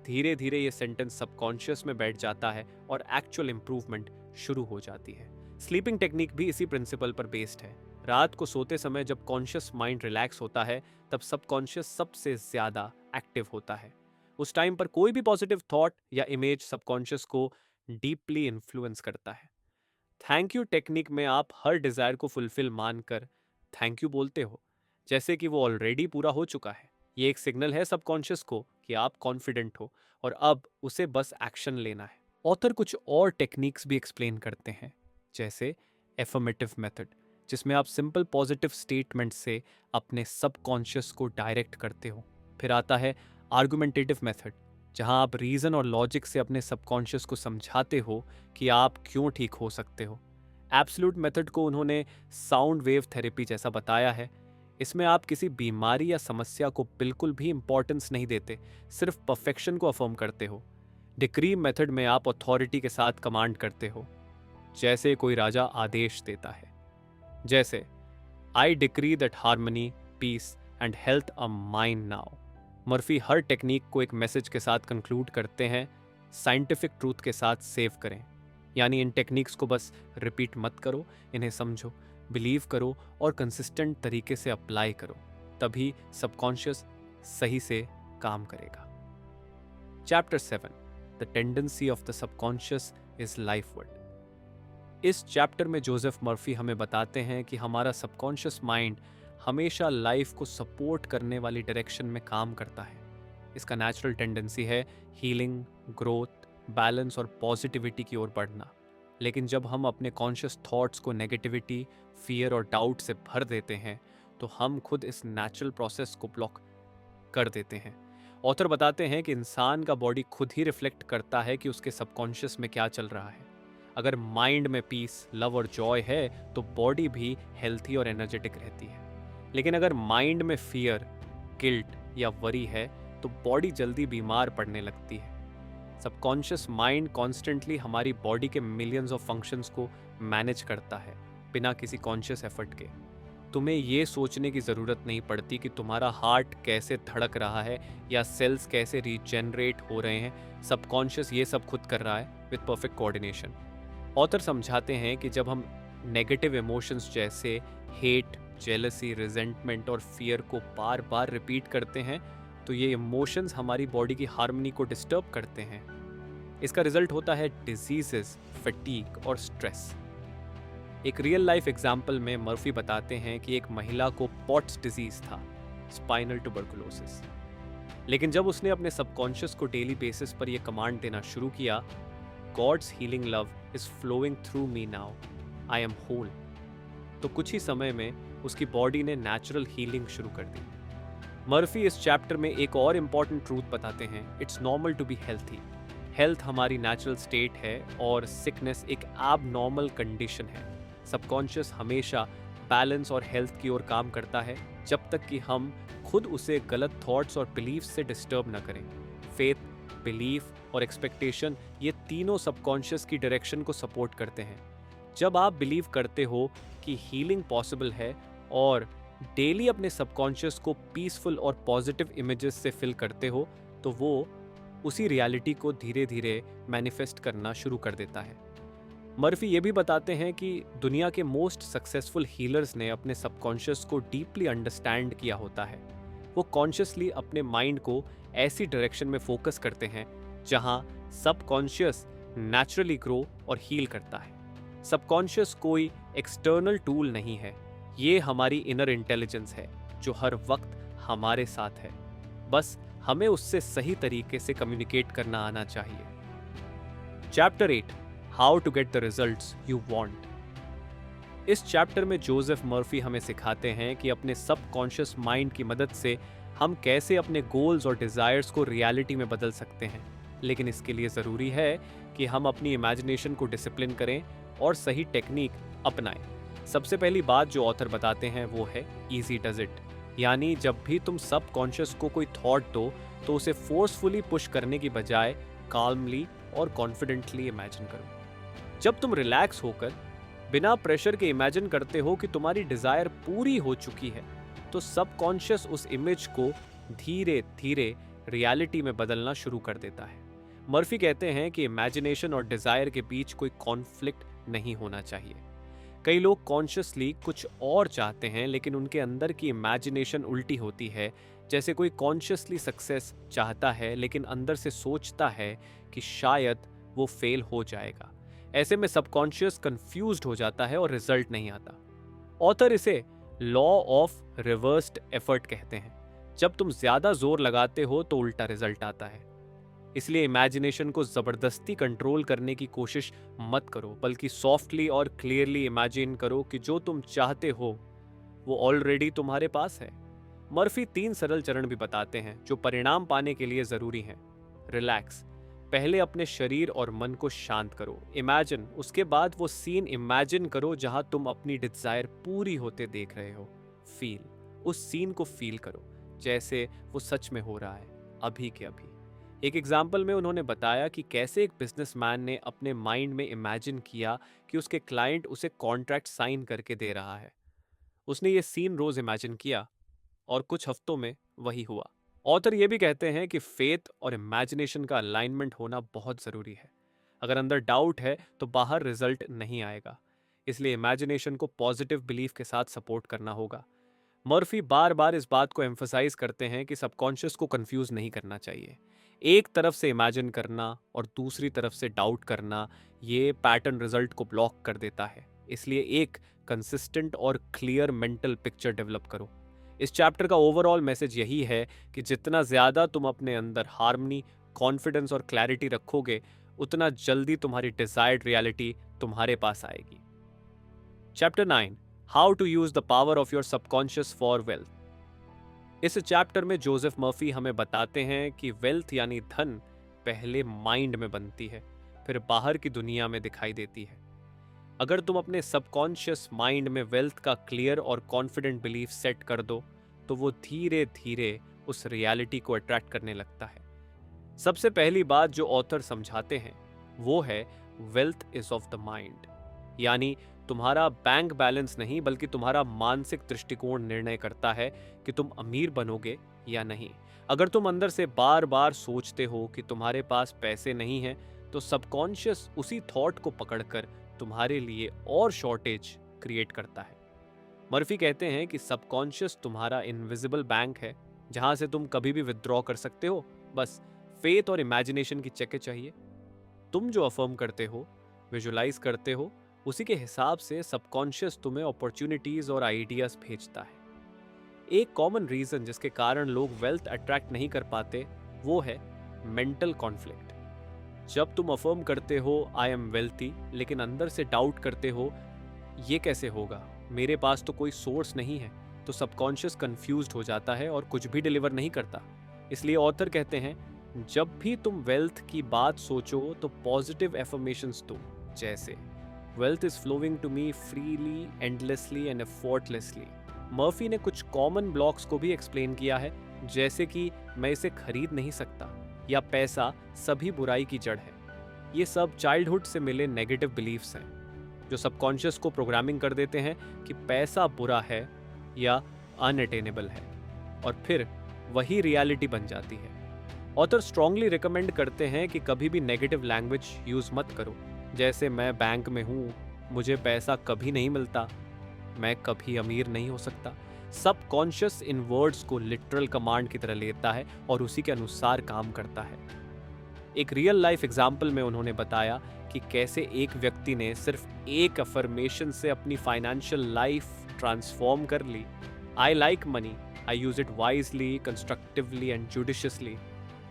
धीरे धीरे ये सेंटेंस सबकॉन्शियस में बैठ जाता है और एक्चुअल इंप्रूवमेंट शुरू हो जाती है। स्लीपिंग टेक्निक भी इसी प्रिंसिपल पर बेस्ड है। रात को सोते समय जब कॉन्शियस माइंड रिलैक्स होता है, तब सबकॉन्शियस सबसे ज्यादा एक्टिव होता है। उस टाइम पर कोई भी पॉजिटिव थॉट या इमेज सबकॉन्शियस को डीपली इन्फ्लुएंस करता है। थैंक यू टेक्निक में आप हर डिजायर को फुलफिल मानकर थैंक यू बोलते हो, जैसे कि वो ऑलरेडी पूरा हो चुका है। ये एक सिग्नल है सबकॉन्शियस को कि आप कॉन्फिडेंट हो और अब उसे बस एक्शन लेना है। ऑथर कुछ और टेक्निक्स भी एक्सप्लेन करते हैं, जैसे एफर्मेटिव मेथड, जिसमें आप सिंपल पॉजिटिव स्टेटमेंट से अपने सबकॉन्शियस को डायरेक्ट करते हो। फिर आता है आर्गुमेंटेटिव मेथड, जहां आप रीजन और लॉजिक से अपने सबकॉन्शियस को समझाते हो कि आप क्यों ठीक हो सकते हो। एब्सोल्यूट मेथड को उन्होंने साउंड वेव थेरेपी जैसा बताया है। इसमें आप किसी बीमारी या समस्या को बिल्कुल भी इंपॉर्टेंस नहीं देते, सिर्फ परफेक्शन को अफर्म करते हो। डिक्री मेथड में आप अथॉरिटी के साथ कमांड करते हो, जैसे कोई राजा आदेश देता है, जैसे I decree that harmony, peace and health are mine now. Murphy हर टेक्निक को एक मैसेज के साथ कंक्लूड करते हैं, साइंटिफिक ट्रूथ के साथ सेव करें। यानी इन टेक्निक्स को बस रिपीट मत करो, इन्हें समझो, बिलीव करो और कंसिस्टेंट तरीके से अप्लाई करो, तभी सबकॉन्शियस सही से काम करेगा। Chapter 7, the tendency of the subconscious is lifeward. इस चैप्टर में जोसेफ मर्फी हमें बताते हैं कि हमारा सबकॉन्शियस माइंड हमेशा लाइफ को सपोर्ट करने वाली डायरेक्शन में काम करता है। इसका नेचुरल टेंडेंसी है हीलिंग, ग्रोथ, बैलेंस और पॉजिटिविटी की ओर बढ़ना। लेकिन जब हम अपने कॉन्शियस थॉट्स को नेगेटिविटी, फियर और डाउट से भर देते हैं, तो हम खुद इस नेचुरल प्रोसेस को ब्लॉक कर देते हैं। ऑथर बताते हैं कि इंसान का बॉडी खुद ही रिफ्लेक्ट करता है कि उसके सबकॉन्शियस में क्या चल रहा है। अगर माइंड में पीस, लव और जॉय है, तो बॉडी भी हेल्थी और एनर्जेटिक रहती है। लेकिन अगर माइंड में फियर, गिल्ट या वरी है, तो बॉडी जल्दी बीमार पड़ने लगती है। सबकॉन्शियस माइंड कॉन्स्टेंटली हमारी बॉडी के मिलियंस ऑफ फंक्शंस को मैनेज करता है बिना किसी कॉन्शियस एफर्ट के। तुम्हें ये सोचने की ज़रूरत नहीं पड़ती कि तुम्हारा हार्ट कैसे धड़क रहा है या सेल्स कैसे रीजनरेट हो रहे हैं। सबकॉन्शियस ये सब खुद कर रहा है विद परफेक्ट कोऑर्डिनेशन। ऑथर समझाते हैं कि जब हम नेगेटिव इमोशंस जैसे हेट, जेलसी, रिजेंटमेंट और फियर को बार बार रिपीट करते हैं तो ये इमोशंस हमारी बॉडी की हार्मनी को डिस्टर्ब करते हैं। इसका रिजल्ट होता है डिजीजेस, फटीग और स्ट्रेस। एक रियल लाइफ एग्जाम्पल में मर्फी बताते हैं कि एक महिला को पॉट्स डिजीज था, स्पाइनल ट्यूबरकुलोसिस। लेकिन जब उसने अपने सबकॉन्शियस को डेली बेसिस पर यह कमांड देना शुरू किया, God's healing love is flowing through me now, I am whole, तो कुछ ही समय में उसकी बॉडी ने नेचुरल हीलिंग शुरू कर दी। मर्फी इस चैप्टर में एक और इम्पॉर्टेंट ट्रूथ बताते हैं, it's normal to be healthy. Health हमारी नेचुरल स्टेट है और सिकनेस एक एबनॉर्मल कंडीशन है। सबकॉन्शियस हमेशा बैलेंस और हेल्थ की ओर काम करता है जब तक कि हम खुद उसे गलत थॉट्स और बिलीफ्स से डिस्टर्ब ना करें। फेथ, बिलीफ और एक्सपेक्टेशन, ये तीनों सबकॉन्शियस की डायरेक्शन को सपोर्ट करते हैं। जब आप बिलीव करते हो कि हीलिंग पॉसिबल है और डेली अपने सबकॉन्शियस को पीसफुल और पॉजिटिव इमेजेस से फिल करते हो, तो वो उसी रियलिटी को धीरे धीरे मैनिफेस्ट करना शुरू कर देता है। मर्फी ये भी बताते हैं कि दुनिया के मोस्ट सक्सेसफुल हीलर्स ने अपने सबकॉन्शियस को डीपली अंडरस्टैंड किया होता है। वो कॉन्शियसली अपने माइंड को ऐसी डायरेक्शन में फोकस करते हैं जहां सबकॉन्शियस नेचुरली ग्रो और हील करता है। सबकॉन्शियस कोई एक्सटर्नल टूल नहीं है, ये हमारी इनर इंटेलिजेंस है जो हर वक्त हमारे साथ है। बस हमें उससे सही तरीके से कम्युनिकेट करना आना चाहिए। Chapter 8, how to get the results you want. इस चैप्टर में जोसेफ मर्फी हमें सिखाते हैं कि अपने सबकॉन्शियस माइंड की मदद से हम कैसे अपने गोल्स और डिजायर्स को रियलिटी में बदल सकते हैं। लेकिन इसके लिए ज़रूरी है कि हम अपनी इमेजिनेशन को डिसिप्लिन करें और सही टेक्निक अपनाएं। सबसे पहली बात जो ऑथर बताते हैं वो है ईजी डज इट, यानी जब भी तुम सबकॉन्शियस को कोई थॉट दो तो उसे फोर्सफुली पुश करने की बजाय काल्मली और कॉन्फिडेंटली इमेजिन करो। जब तुम रिलैक्स होकर बिना प्रेशर के इमेजिन करते हो कि तुम्हारी डिजायर पूरी हो चुकी है, तो सबकॉन्शियस उस इमेज को धीरे धीरे रियलिटी में बदलना शुरू कर देता है। मर्फी कहते हैं कि इमेजिनेशन और डिजायर के बीच कोई कॉन्फ्लिक्ट नहीं होना चाहिए। कई लोग कॉन्शियसली कुछ और चाहते हैं लेकिन उनके अंदर की इमेजिनेशन उल्टी होती है। जैसे कोई कॉन्शियसली सक्सेस चाहता है लेकिन अंदर से सोचता है कि शायद वो फेल हो जाएगा। ऐसे में सबकॉन्शियस कंफ्यूज्ड हो जाता है और रिजल्ट नहीं आता। ऑथर इसे लॉ ऑफ रिवर्स्ड एफर्ट कहते हैं। जब तुम ज्यादा जोर लगाते हो तो उल्टा रिजल्ट आता है। इसलिए इमेजिनेशन को जबरदस्ती कंट्रोल करने की कोशिश मत करो, बल्कि सॉफ्टली और क्लियरली इमेजिन करो कि जो तुम चाहते हो वो ऑलरेडी तुम्हारे पास है। मर्फी 3 सरल चरण भी बताते हैं जो परिणाम पाने के लिए जरूरी हैं। रिलैक्स, पहले अपने शरीर और मन को शांत करो। इमेजिन, उसके बाद वो सीन इमेजिन करो जहां तुम अपनी डिजायर पूरी होते देख रहे हो। फील, उस सीन को फील करो जैसे वो सच में हो रहा है, अभी के अभी। एक एग्जाम्पल में उन्होंने बताया कि कैसे एक बिजनेसमैन ने अपने माइंड में इमेजिन किया कि उसके क्लाइंट उसे कॉन्ट्रैक्ट साइन करके दे रहा है। उसने ये सीन रोज इमेजिन किया और कुछ हफ्तों में वही हुआ। ऑथर ये भी कहते हैं कि फेथ और इमेजिनेशन का अलाइनमेंट होना बहुत ज़रूरी है। अगर अंदर डाउट है तो बाहर रिजल्ट नहीं आएगा। इसलिए इमेजिनेशन को पॉजिटिव बिलीफ के साथ सपोर्ट करना होगा। मर्फी बार बार इस बात को एम्फसाइज करते हैं कि सबकॉन्शियस को कंफ्यूज नहीं करना चाहिए। एक तरफ से इमेजिन करना और दूसरी तरफ से डाउट करना, ये पैटर्न रिजल्ट को ब्लॉक कर देता है। इसलिए एक कंसिस्टेंट और क्लियर मेंटल पिक्चर डेवलप करो। इस चैप्टर का ओवरऑल मैसेज यही है कि जितना ज्यादा तुम अपने अंदर हार्मनी, कॉन्फिडेंस और क्लैरिटी रखोगे, उतना जल्दी तुम्हारी डिजायर्ड रियलिटी तुम्हारे पास आएगी। Chapter 9, how to use the power of your subconscious for wealth. इस चैप्टर में जोसेफ मर्फी हमें बताते हैं कि वेल्थ यानी धन पहले माइंड में बनती है, फिर बाहर की दुनिया में दिखाई देती है। अगर तुम अपने सबकॉन्शियस माइंड में वेल्थ का क्लियर और कॉन्फिडेंट बिलीफ सेट कर दो तो वो धीरे धीरे उस रियलिटी को अट्रैक्ट करने लगता है। सबसे पहली बात जो ऑथर समझाते हैं वो है wealth is of the mind, यानी तुम्हारा बैंक बैलेंस नहीं बल्कि तुम्हारा मानसिक दृष्टिकोण निर्णय करता है कि तुम अमीर बनोगे या नहीं। अगर तुम अंदर से बार बार सोचते हो कि तुम्हारे पास पैसे नहीं हैं तो सबकॉन्शियस उसी थॉट को पकड़कर तुम्हारे लिए और शॉर्टेज क्रिएट करता है। मर्फी कहते हैं कि सबकॉन्शियस तुम्हारा इनविजिबल बैंक है, जहां से तुम कभी भी विथड्रॉ कर सकते हो, बस फेथ और इमेजिनेशन की चेक चाहिए। तुम जो अफर्म करते हो, विजुलाइज करते हो, उसी के हिसाब से सबकॉन्शियस तुम्हें अपॉर्चुनिटीज और आइडियाज भेजता है। एक कॉमन रीजन जिसके कारण लोग वेल्थ अट्रैक्ट नहीं कर पाते वो है मेंटल कॉन्फ्लिक्ट। जब तुम अफर्म करते हो आई एम वेल्थी, लेकिन अंदर से डाउट करते हो ये कैसे होगा, मेरे पास तो कोई सोर्स नहीं है, तो सबकॉन्शियस कंफ्यूज्ड हो जाता है और कुछ भी डिलीवर नहीं करता। इसलिए ऑथर कहते हैं जब भी तुम वेल्थ की बात सोचो तो पॉजिटिव एफर्मेशंस दो, जैसे wealth is flowing to me freely, endlessly and effortlessly. Murphy ने कुछ कॉमन ब्लॉक्स को भी एक्सप्लेन किया है, जैसे कि मैं इसे खरीद नहीं सकता या पैसा सभी बुराई की जड़ है। ये सब चाइल्डहुड से मिले नेगेटिव बिलीफ्स हैं जो सबकॉन्शियस को प्रोग्रामिंग कर देते हैं कि पैसा बुरा है या अनअटेनेबल है, और फिर वही रियलिटी बन जाती है। ऑथर स्ट्रांगली रिकमेंड करते हैं कि कभी भी नेगेटिव लैंग्वेज यूज मत करो, जैसे मैं बैंक में हूँ, मुझे पैसा कभी नहीं मिलता, मैं कभी अमीर नहीं हो सकता। सबकॉन्शियस इन वर्ड्स को लिटरल कमांड की तरह लेता है और उसी के अनुसार काम करता है। एक रियल लाइफ एग्जाम्पल में उन्होंने बताया कि कैसे एक व्यक्ति ने सिर्फ एक अफर्मेशन से अपनी फाइनेंशियल लाइफ ट्रांसफॉर्म कर ली। I like money, I use it wisely, constructively and judiciously.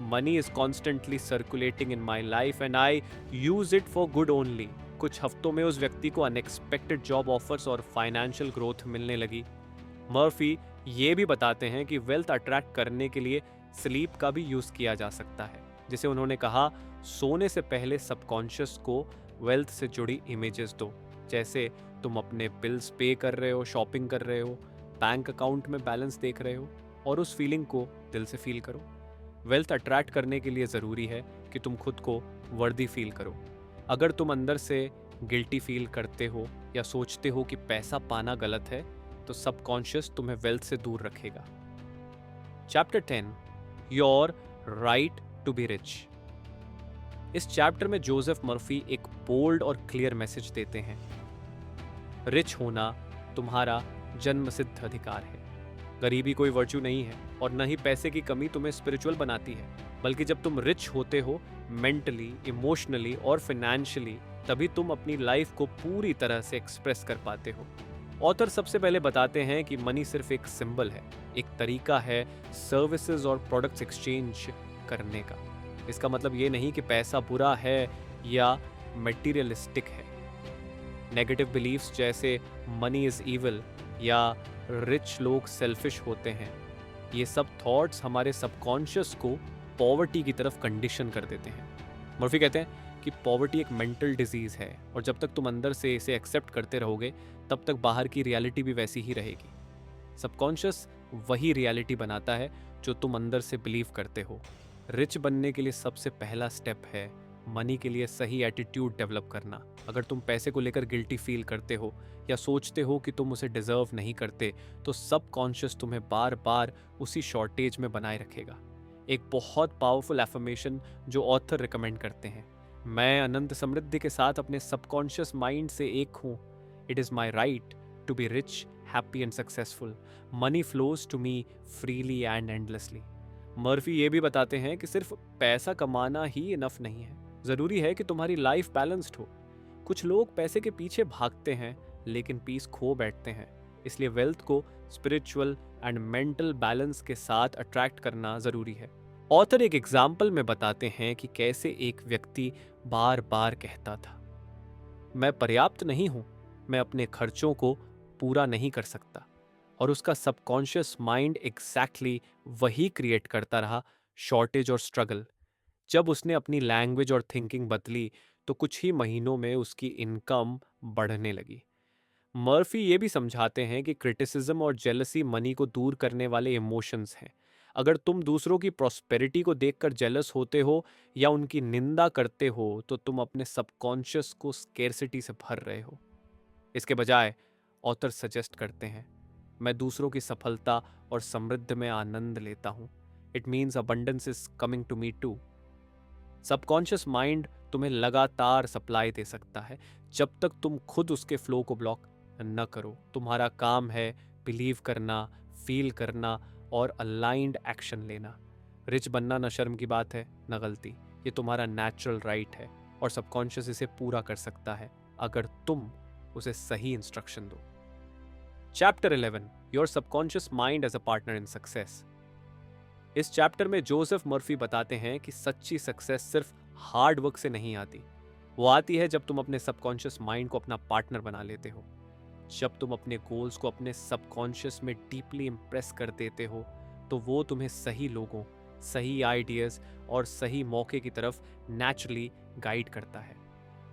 Money is constantly circulating in my life and I use it for good only. कुछ हफ्तों में उस व्यक्ति को अनएक्सपेक्टेड जॉब ऑफर्स और फाइनेंशियल ग्रोथ मिलने लगी। मर्फी ये भी बताते हैं कि वेल्थ अट्रैक्ट करने के लिए स्लीप का भी यूज किया जा सकता है, जिसे उन्होंने कहा सोने से पहले सबकॉन्शियस को वेल्थ से जुड़ी इमेजेस दो, जैसे तुम अपने बिल्स पे कर रहे हो, शॉपिंग कर रहे हो, बैंक अकाउंट में बैलेंस देख रहे हो, और उस फीलिंग को दिल से फील करो। वेल्थ अट्रैक्ट करने के लिए ज़रूरी है कि तुम खुद को वर्दी फील करो। अगर तुम अंदर से गिल्टी फील करते हो या सोचते हो कि पैसा पाना गलत है, तो सबकॉन्शियस तुम्हें वेल्थ से दूर रखेगा। Chapter 10, your right to be rich. इस चैप्टर में जोसेफ मर्फी एक बोल्ड और क्लियर मैसेज देते हैं। रिच होना तुम्हारा जन्मसिद्ध अधिकार है। गरीबी कोई वर्च्यू नहीं है और न ही पैसे की कमी तुम्हें स्पिरिचुअल बनाती है, बल्कि जब तुम रिच होते हो मेंटली, इमोशनली और फाइनेंशियली, तभी तुम अपनी लाइफ को पूरी तरह से एक्सप्रेस कर पाते हो। ऑथर सबसे पहले बताते हैं कि मनी सिर्फ एक सिंबल है, एक तरीका है सर्विसेज और प्रोडक्ट्स एक्सचेंज करने का। इसका मतलब ये नहीं कि पैसा बुरा है या मटेरियलिस्टिक है। नेगेटिव बिलीफ्स जैसे मनी इज इविल या रिच लोग सेल्फिश होते हैं, ये सब थॉट्स हमारे सबकॉन्शियस को पॉवर्टी की तरफ कंडीशन कर देते हैं। मर्फी कहते हैं कि पॉवर्टी एक मेंटल डिजीज है, और जब तक तुम अंदर से इसे एक्सेप्ट करते रहोगे तब तक बाहर की रियलिटी भी वैसी ही रहेगी। सबकॉन्शियस वही रियलिटी बनाता है जो तुम अंदर से बिलीव करते हो। रिच बनने के लिए सबसे पहला स्टेप है मनी के लिए सही एटीट्यूड डेवलप करना। अगर तुम पैसे को लेकर गिल्टी फील करते हो या सोचते हो कि तुम उसे डिजर्व नहीं करते, तो सबकॉन्शियस तुम्हें बार बार उसी शॉर्टेज में बनाए रखेगा। एक बहुत पावरफुल एफर्मेशन जो ऑथर रिकमेंड करते हैं, मैं अनंत समृद्धि के साथ अपने सबकॉन्शियस माइंड से एक हूँ। It is my right to be rich, happy and successful. Money flows to me freely and endlessly. Murphy ये भी बताते हैं कि सिर्फ पैसा कमाना ही इनफ नहीं है, ज़रूरी है कि तुम्हारी लाइफ बैलेंस्ड हो। कुछ लोग पैसे के पीछे भागते हैं लेकिन पीस खो बैठते हैं, इसलिए वेल्थ को स्पिरिचुअल एंड मेंटल बैलेंस के साथ अट्रैक्ट करना ज़रूरी है। ऑथर एक एग्जाम्पल में बताते हैं कि कैसे एक व्यक्ति बार बार कहता था, मैं पर्याप्त नहीं हूँ, मैं अपने खर्चों को पूरा नहीं कर सकता, और उसका सबकॉन्शियस माइंड एग्जैक्टली वही क्रिएट करता रहा, शॉर्टेज और स्ट्रगल। जब उसने अपनी लैंग्वेज और थिंकिंग बदली तो कुछ ही महीनों में उसकी इनकम बढ़ने लगी। मर्फी ये भी समझाते हैं कि क्रिटिसिज्म और जेलसी मनी को दूर करने वाले इमोशंस हैं। अगर तुम दूसरों की प्रॉस्पेरिटी को देखकर जेलस होते हो या उनकी निंदा करते हो, तो तुम अपने सबकॉन्शियस को स्केर्सिटी से भर रहे हो। इसके बजाय ऑथर सजेस्ट करते हैं, मैं दूसरों की सफलता और समृद्धि में आनंद लेता हूँ। It means abundance is coming to me too. Subconscious mind तुम्हें लगातार सप्लाई दे सकता है जब तक तुम खुद उसके फ्लो को ब्लॉक न करो। तुम्हारा काम है बिलीव करना, फील करना और अलाइंड एक्शन लेना। रिच बनना न शर्म की बात है न गलती, ये तुम्हारा नेचुरल राइट है और सबकॉन्शियस इसे पूरा कर सकता है अगर तुम उसे सही इंस्ट्रक्शन दो। Chapter 11, your subconscious mind as a partner in success. इस चैप्टर में जोसेफ मर्फी बताते हैं कि सच्ची सक्सेस सिर्फ हार्ड वर्क से नहीं आती, वो आती है जब तुम अपने सबकॉन्शियस माइंड को अपना पार्टनर बना लेते हो। जब तुम अपने गोल्स को अपने सबकॉन्शियस में डीपली इंप्रेस कर देते हो तो वो तुम्हें सही लोगों, सही आइडियाज और सही मौके की तरफ नेचुरली गाइड करता है।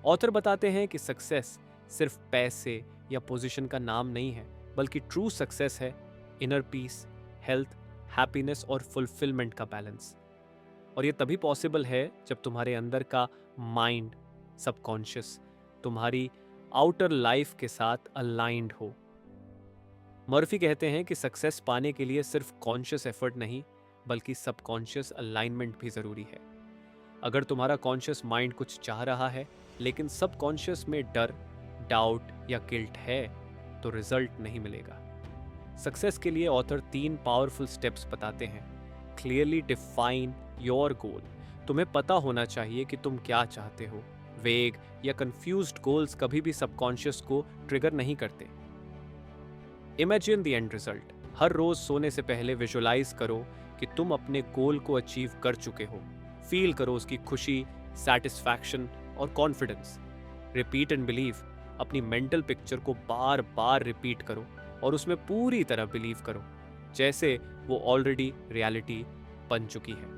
ऑथर बताते हैं कि सक्सेस सिर्फ पैसे या पोजीशन का नाम नहीं है, बल्कि ट्रू सक्सेस है इनर पीस, हेल्थ, हैप्पीनेस और फुलफिलमेंट का बैलेंस। और ये तभी पॉसिबल है जब तुम्हारे अंदर का माइंड, सबकॉन्शियस, तुम्हारी आउटर लाइफ के साथ अलाइंड हो। मर्फी कहते हैं कि सक्सेस पाने के लिए सिर्फ कॉन्शियस एफर्ट नहीं, बल्कि सबकॉन्शियस अलाइनमेंट भी जरूरी है। अगर तुम्हारा कॉन्शियस माइंड कुछ चाह रहा है लेकिन सबकॉन्शियस में डर, डाउट या गिल्ट है तो रिजल्ट नहीं मिलेगा। सक्सेस के लिए ऑथर 3 पावरफुल स्टेप्स बताते हैं। Clearly define your goal. तुम्हें पता होना चाहिए कि तुम क्या चाहते हो। वेग या कंफ्यूज्ड गोल्स कभी भी सबकॉन्शियस को ट्रिगर नहीं करते। Imagine the end result. हर रोज सोने से पहले विजुअलाइज करो कि तुम अपने गोल को अचीव कर चुके हो। फील करो उसकी खुशी, सैटिस्फैक्शन और कॉन्फिडेंस। Repeat and believe. अपनी मेंटल पिक्चर को बार बार रिपीट करो और उसमें पूरी तरह बिलीव करो जैसे वो ऑलरेडी रियलिटी बन चुकी है।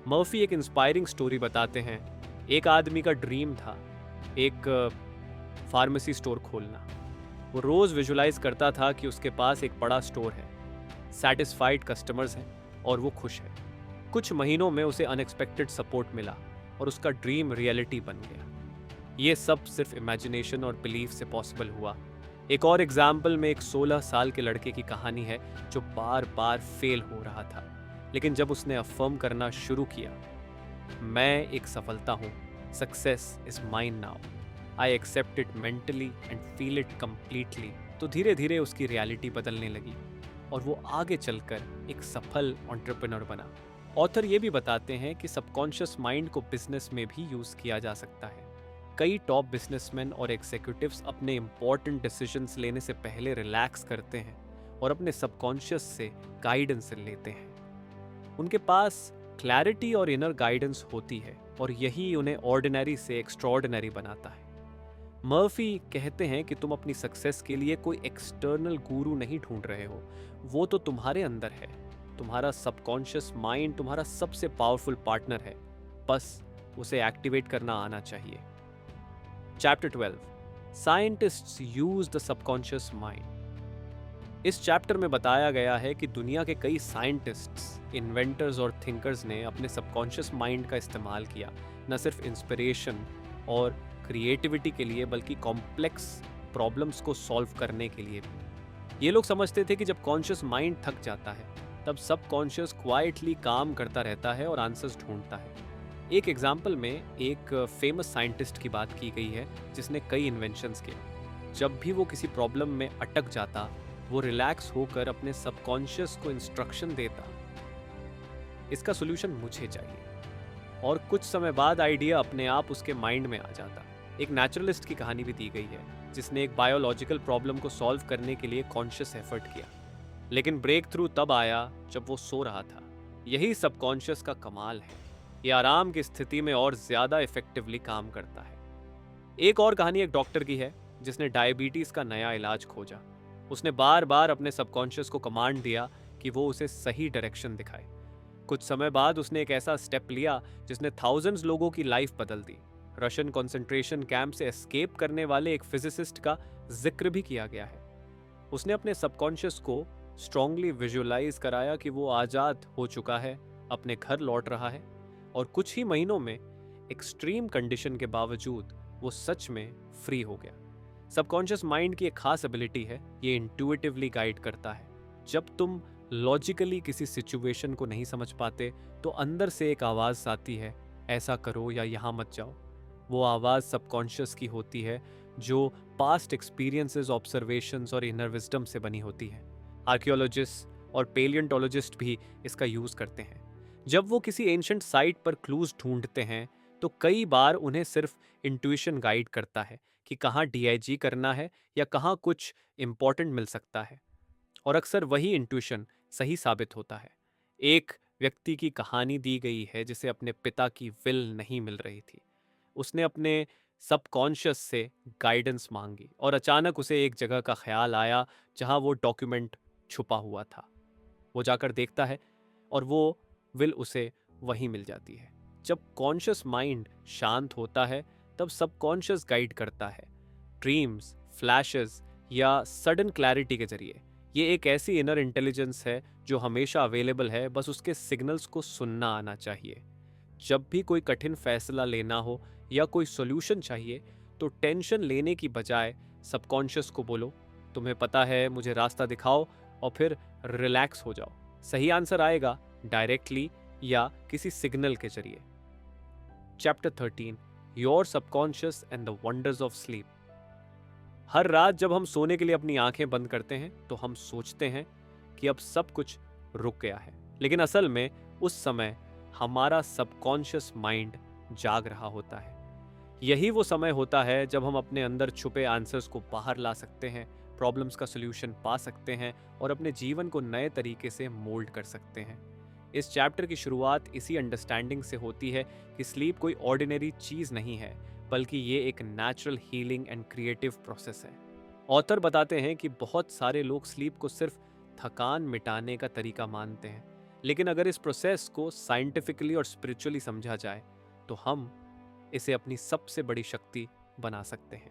मर्फी एक इंस्पायरिंग स्टोरी बताते हैं। एक आदमी का ड्रीम था एक फार्मेसी स्टोर खोलना। वो रोज विजुलाइज करता था कि उसके पास एक बड़ा स्टोर है, सैटिस्फाइड कस्टमर्स हैं और वो खुश है। कुछ महीनों में उसे अनएक्सपेक्टेड सपोर्ट मिला और उसका ड्रीम रियलिटी बन गया। ये सब सिर्फ इमेजिनेशन और बिलीफ से पॉसिबल हुआ। एक और एग्जाम्पल में एक 16 साल के लड़के की कहानी है जो बार बार फेल हो रहा था, लेकिन जब उसने अफर्म करना शुरू किया, मैं एक सफलता हूँ, success is mine now, I accept it mentally and feel it completely, तो धीरे धीरे उसकी रियलिटी बदलने लगी और वो आगे चलकर एक सफल एंटरप्रेन्योर बना। ऑथर ये भी बताते हैं कि सबकॉन्शियस माइंड को बिजनेस में भी यूज किया जा सकता है। कई टॉप बिजनेसमैन और एग्जीक्यूटिव्स अपने इंपॉर्टेंट डिसीजंस लेने से पहले रिलैक्स करते हैं और अपने सबकॉन्शियस से गाइडेंस लेते हैं। उनके पास क्लैरिटी और इनर गाइडेंस होती है और यही उन्हें ऑर्डिनरी से एक्स्ट्रॉर्डिनरी बनाता है। मर्फी कहते हैं कि तुम अपनी सक्सेस के लिए कोई एक्सटर्नल गुरु नहीं ढूंढ रहे हो, वो तो तुम्हारे अंदर है। तुम्हारा सबकॉन्शियस माइंड तुम्हारा सबसे पावरफुल पार्टनर है, बस उसे एक्टिवेट करना आना चाहिए। Chapter 12, scientists use the subconscious mind. इस चैप्टर में बताया गया है कि दुनिया के कई साइंटिस्ट्स, इन्वेंटर्स और थिंकर्स ने अपने सबकॉन्शियस माइंड का इस्तेमाल किया, न सिर्फ इंस्पिरेशन और क्रिएटिविटी के लिए बल्कि कॉम्प्लेक्स प्रॉब्लम्स को सॉल्व करने के लिए भी। ये लोग समझते थे कि जब कॉन्शियस माइंड थक जाता है तब सबकॉन्शियस क्वाइटली काम करता रहता है और आंसर्स ढूंढता है। एक एग्जाम्पल में एक फेमस साइंटिस्ट की बात की गई है जिसने कई इन्वेंशंस किए। जब भी वो किसी प्रॉब्लम में अटक जाता, वो रिलैक्स होकर अपने सबकॉन्शियस को इंस्ट्रक्शन देता, इसका सोल्यूशन मुझे चाहिए, और कुछ समय बाद आइडिया अपने आप उसके माइंड में आ जाता। एक नेचुरलिस्ट की कहानी भी दी गई है जिसने एक बायोलॉजिकल प्रॉब्लम को सॉल्व करने के लिए कॉन्शियस एफर्ट किया, लेकिन ब्रेक थ्रू तब आया जब वो सो रहा था। यही सबकॉन्शियस का कमाल है, ये आराम की स्थिति में और ज्यादा इफेक्टिवली काम करता है। एक और कहानी एक डॉक्टर की है जिसने डायबिटीज का नया इलाज खोजा। उसने बार बार अपने सबकॉन्शियस को कमांड दिया कि वो उसे सही डायरेक्शन दिखाए। कुछ समय बाद उसने एक ऐसा स्टेप लिया जिसने थाउजेंड्स लोगों की लाइफ बदल दी। रशियन कंसंट्रेशन कैंप से एस्केप करने वाले एक फिजिसिस्ट का जिक्र भी किया गया है। उसने अपने सबकॉन्शियस को स्ट्रांगली विजुअलाइज कराया कि वो आजाद हो चुका है, अपने घर लौट रहा है, और कुछ ही महीनों में एक्सट्रीम कंडीशन के बावजूद वो सच में फ्री हो गया। सबकॉन्शियस माइंड की एक खास एबिलिटी है, ये इंट्यूटिवली गाइड करता है। जब तुम लॉजिकली किसी सिचुएशन को नहीं समझ पाते तो अंदर से एक आवाज आती है, ऐसा करो या यहाँ मत जाओ। वो आवाज़ सबकॉन्शियस की होती है जो पास्ट एक्सपीरियंसेस, ऑब्जर्वेशंस और इनर विजडम से बनी होती है। आर्कियोलॉजिस्ट और पेलियंटोलॉजिस्ट भी इसका यूज़ करते हैं। जब वो किसी एंशंट साइट पर क्लूज ढूंढते हैं तो कई बार उन्हें सिर्फ इंट्यूशन गाइड करता है कि कहाँ डीआईजी करना है या कहाँ कुछ इम्पोर्टेंट मिल सकता है। और अक्सर वही इंट्यूशन सही साबित होता है। एक व्यक्ति की कहानी दी गई है जिसे अपने पिता की विल नहीं मिल रही थी। उसने अपने सबकॉन्शियस से गाइडेंस मांगी और अचानक उसे एक जगह का ख्याल आया जहां वो डॉक्यूमेंट छुपा हुआ था। वो जाकर देखता है और वो विल उसे वहीं मिल जाती है। जब कॉन्शियस माइंड शांत होता है तब सबकॉन्शियस गाइड करता है, ड्रीम्स, फ्लैशेस या सडन क्लैरिटी के जरिए। ये एक ऐसी इनर इंटेलिजेंस है जो हमेशा अवेलेबल है, बस उसके सिग्नल्स को सुनना आना चाहिए। जब भी कोई कठिन फैसला लेना हो या कोई सॉल्यूशन चाहिए तो टेंशन लेने की बजाय सबकॉन्शियस को बोलो, तुम्हें पता है, मुझे रास्ता दिखाओ, और फिर रिलैक्स हो जाओ। सही आंसर आएगा डायरेक्टली या किसी सिग्नल के जरिए। Chapter 13, your subconscious and the wonders of sleep. हर रात जब हम सोने के लिए अपनी आंखें बंद करते हैं तो हम सोचते हैं कि अब सब कुछ रुक गया है, लेकिन असल में उस समय हमारा सबकॉन्शियस माइंड जाग रहा होता है। यही वो समय होता है जब हम अपने अंदर छुपे आंसर्स को बाहर ला सकते हैं, प्रॉब्लम्स का सॉल्यूशन पा सकते हैं और अपने जीवन को नए तरीके से मोल्ड कर सकते हैं। इस चैप्टर की शुरुआत इसी अंडरस्टैंडिंग से होती है कि स्लीप कोई ऑर्डिनरी चीज़ नहीं है, बल्कि ये एक natural healing and creative process है। ऑथर बताते हैं कि बहुत सारे लोग स्लीप को सिर्फ थकान मिटाने का तरीका मानते हैं, लेकिन अगर इस प्रोसेस को साइंटिफिकली और स्पिरिचुअली समझा जाए तो हम इसे अपनी सबसे बड़ी शक्ति बना सकते हैं।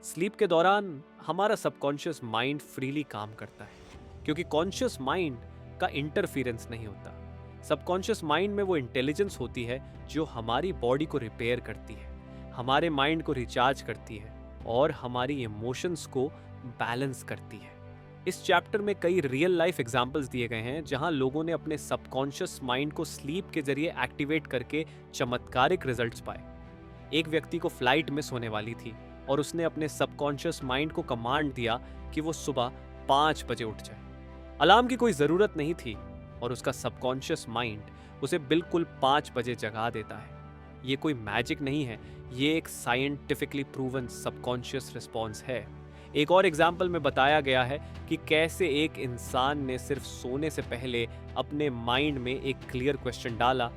स्लीप के दौरान हमारा सबकॉन्शियस माइंड फ्रीली काम करता है, क्योंकि कॉन्शियस माइंड का इंटरफियरेंस नहीं होता। सबकॉन्शियस माइंड में वो इंटेलिजेंस होती है जो हमारी बॉडी को रिपेयर करती है, हमारे माइंड को रिचार्ज करती है और हमारी इमोशंस को बैलेंस करती है। इस चैप्टर में कई रियल लाइफ एग्जाम्पल्स दिए गए हैं जहां लोगों ने अपने सबकॉन्शियस माइंड को स्लीप के जरिए एक्टिवेट करके चमत्कारिक रिजल्ट्स पाए। एक व्यक्ति को फ्लाइट मिस होने वाली थी और उसने अपने सबकॉन्शियस माइंड को कमांड दिया कि वो सुबह 5 बजे उठ जाए। अलार्म की कोई ज़रूरत नहीं थी और उसका सबकॉन्शियस माइंड उसे बिल्कुल 5 बजे जगा देता है। ये कोई मैजिक नहीं है, ये एक साइंटिफिकली प्रूवन सबकॉन्शियस रिस्पॉन्स है। एक और एग्जाम्पल में बताया गया है कि कैसे एक इंसान ने सिर्फ सोने से पहले अपने माइंड में एक क्लियर क्वेश्चन डाला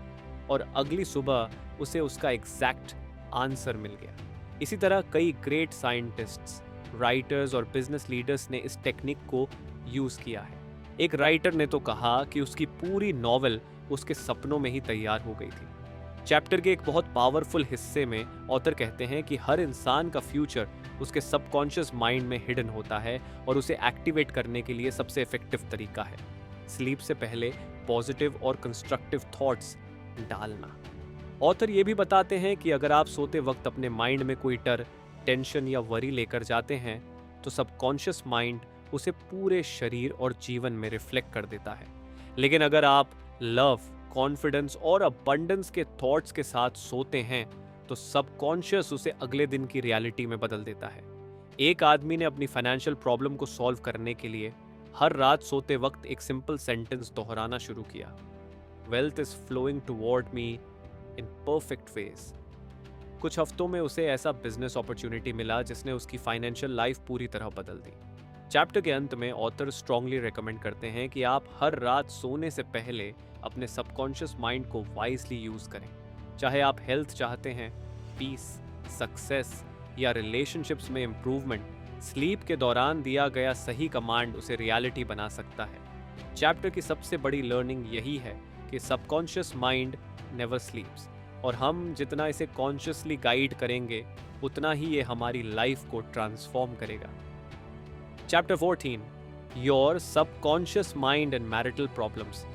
और अगली सुबह उसे उसका एग्जैक्ट आंसर मिल गया। इसी तरह कई ग्रेट साइंटिस्ट्स, राइटर्स और बिजनेस लीडर्स ने इस टेक्निक को यूज़ किया है। एक राइटर ने तो कहा कि उसकी पूरी नॉवेल उसके सपनों में ही तैयार हो गई थी। चैप्टर के एक बहुत पावरफुल हिस्से में ऑथर कहते हैं कि हर इंसान का फ्यूचर उसके सबकॉन्शियस माइंड में हिडन होता है और उसे एक्टिवेट करने के लिए सबसे इफेक्टिव तरीका है स्लीप से पहले पॉजिटिव और कंस्ट्रक्टिव थॉट्स डालना। ऑथर ये भी बताते हैं कि अगर आप सोते वक्त अपने माइंड में कोई डर, टेंशन या वरी लेकर जाते हैं तो सबकॉन्शियस माइंड उसे पूरे शरीर और जीवन में रिफ्लेक्ट कर देता है। लेकिन अगर आप लव, कॉन्फिडेंस और अबंडेंस के थॉट्स के साथ सोते हैं तो सबकॉन्शियस उसे अगले दिन की रियलिटी में बदल देता है। एक आदमी ने अपनी फाइनेंशियल प्रॉब्लम को सॉल्व करने के लिए हर रात सोते वक्त एक सिंपल सेंटेंस दोहराना शुरू किया, wealth is flowing toward me in perfect ways. कुछ हफ्तों में उसे ऐसा बिजनेस अपॉर्चुनिटी मिला जिसने उसकी फाइनेंशियल लाइफ पूरी तरह बदल दी। चैप्टर के अंत में ऑथर स्ट्रांगली रेकमेंड करते हैं कि आप हर रात सोने से पहले अपने सबकॉन्शियस माइंड को वाइजली यूज करें। चाहे आप हेल्थ चाहते हैं, पीस, सक्सेस या रिलेशनशिप्स में इम्प्रूवमेंट, स्लीप के दौरान दिया गया सही कमांड उसे रियलिटी बना सकता है। चैप्टर की सबसे बड़ी लर्निंग यही है कि सबकॉन्शियस माइंड नेवर स्लीप्स और हम जितना इसे कॉन्शियसली गाइड करेंगे उतना ही ये हमारी लाइफ को ट्रांसफॉर्म करेगा। Chapter 14, your subconscious mind and marital problems.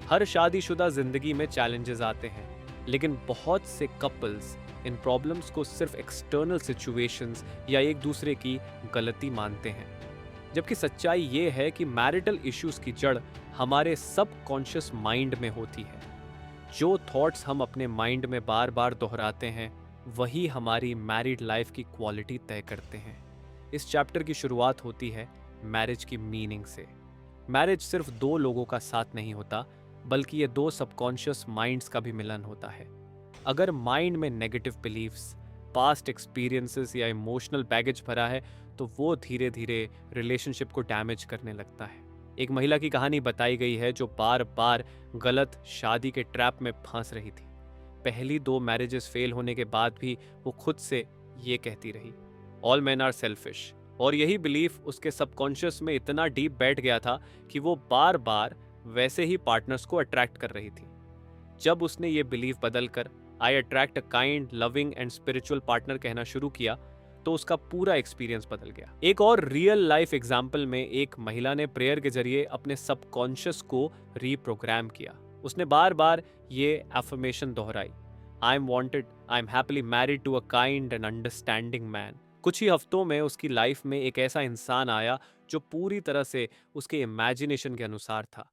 हर शादीशुदा जिंदगी में चैलेंजेस आते हैं, लेकिन बहुत से कपल्स इन प्रॉब्लम्स को सिर्फ एक्सटर्नल सिचुएशंस या एक दूसरे की गलती मानते हैं, जबकि सच्चाई ये है कि मैरिटल इश्यूज की जड़ हमारे सबकॉन्शियस माइंड में होती है। जो थॉट्स हम अपने माइंड में बार बार दोहराते हैं वही हमारी मैरिड लाइफ की क्वालिटी तय करते हैं। इस चैप्टर की शुरुआत होती है मैरिज की मीनिंग से। मैरिज सिर्फ दो लोगों का साथ नहीं होता, बल्कि ये दो सबकॉन्शियस माइंड्स का भी मिलन होता है। अगर माइंड में नेगेटिव बिलीव्स, पास्ट एक्सपीरियंसेस या इमोशनल बैगेज भरा है तो वो धीरे धीरे रिलेशनशिप को डैमेज करने लगता है। एक महिला की कहानी बताई गई है जो बार बार गलत शादी के ट्रैप में फंस रही थी। पहली 2 मैरिजेस फेल होने के बाद भी वो खुद से ये कहती रही, ऑल मेन आर सेल्फिश। और यही बिलीफ उसके सबकॉन्शियस में इतना डीप बैठ गया था कि वो बार बार वैसे ही पार्टनर्स को अट्रैक्ट कर रही थी। जब उसने ये बिलीफ बदलकर I attract a kind, loving and spiritual partner कहना शुरू किया तो उसका पूरा एक्सपीरियंस बदल गया। एक और रियल लाइफ एग्जाम्पल में एक महिला ने प्रेयर के जरिए अपने सबकॉन्शियस को रीप्रोग्राम किया। उसने बार बार ये एफर्मेशन दोहराई, I am wanted, I am happily married to a kind and understanding man. कुछ ही हफ्तों में उसकी लाइफ में एक ऐसा इंसान आया जो पूरी तरह से उसके इमेजिनेशन के अनुसार था।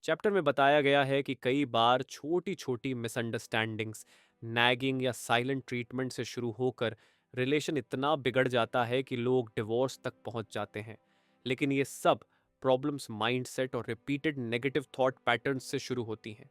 चैप्टर में बताया गया है कि कई बार छोटी छोटी मिसअंडरस्टैंडिंग्स, नैगिंग या साइलेंट ट्रीटमेंट से शुरू होकर रिलेशन इतना बिगड़ जाता है कि लोग डिवोर्स तक पहुंच जाते हैं। लेकिन ये सब प्रॉब्लम्स माइंडसेट और रिपीटेड नेगेटिव थॉट पैटर्न्स से शुरू होती हैं।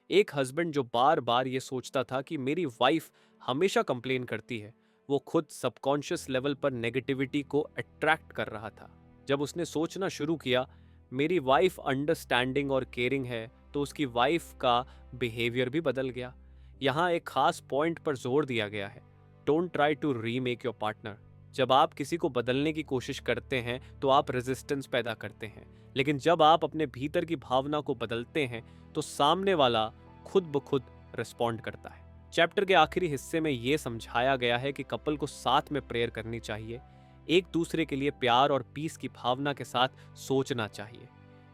एक हस्बैंड जो बार बार ये सोचता था कि मेरी वाइफ हमेशा कंप्लेन करती है, वो खुद सबकॉन्शियस लेवल पर नेगेटिविटी को अट्रैक्ट कर रहा था। जब उसने सोचना शुरू किया मेरी वाइफ अंडरस्टैंडिंग और केयरिंग है, तो उसकी वाइफ का बिहेवियर भी बदल गया। यहाँ एक खास पॉइंट पर जोर दिया गया है, don't try to remake your partner. जब आप किसी को बदलने की कोशिश करते हैं तो आप रेजिस्टेंस पैदा करते हैं, लेकिन जब आप अपने भीतर की भावना को बदलते हैं तो सामने वाला खुद ब खुद रिस्पॉन्ड करता है। चैप्टर के आखिरी हिस्से में यह समझाया गया है कि कपल को साथ में प्रेयर करनी चाहिए, एक दूसरे के लिए प्यार और पीस की भावना के साथ सोचना चाहिए।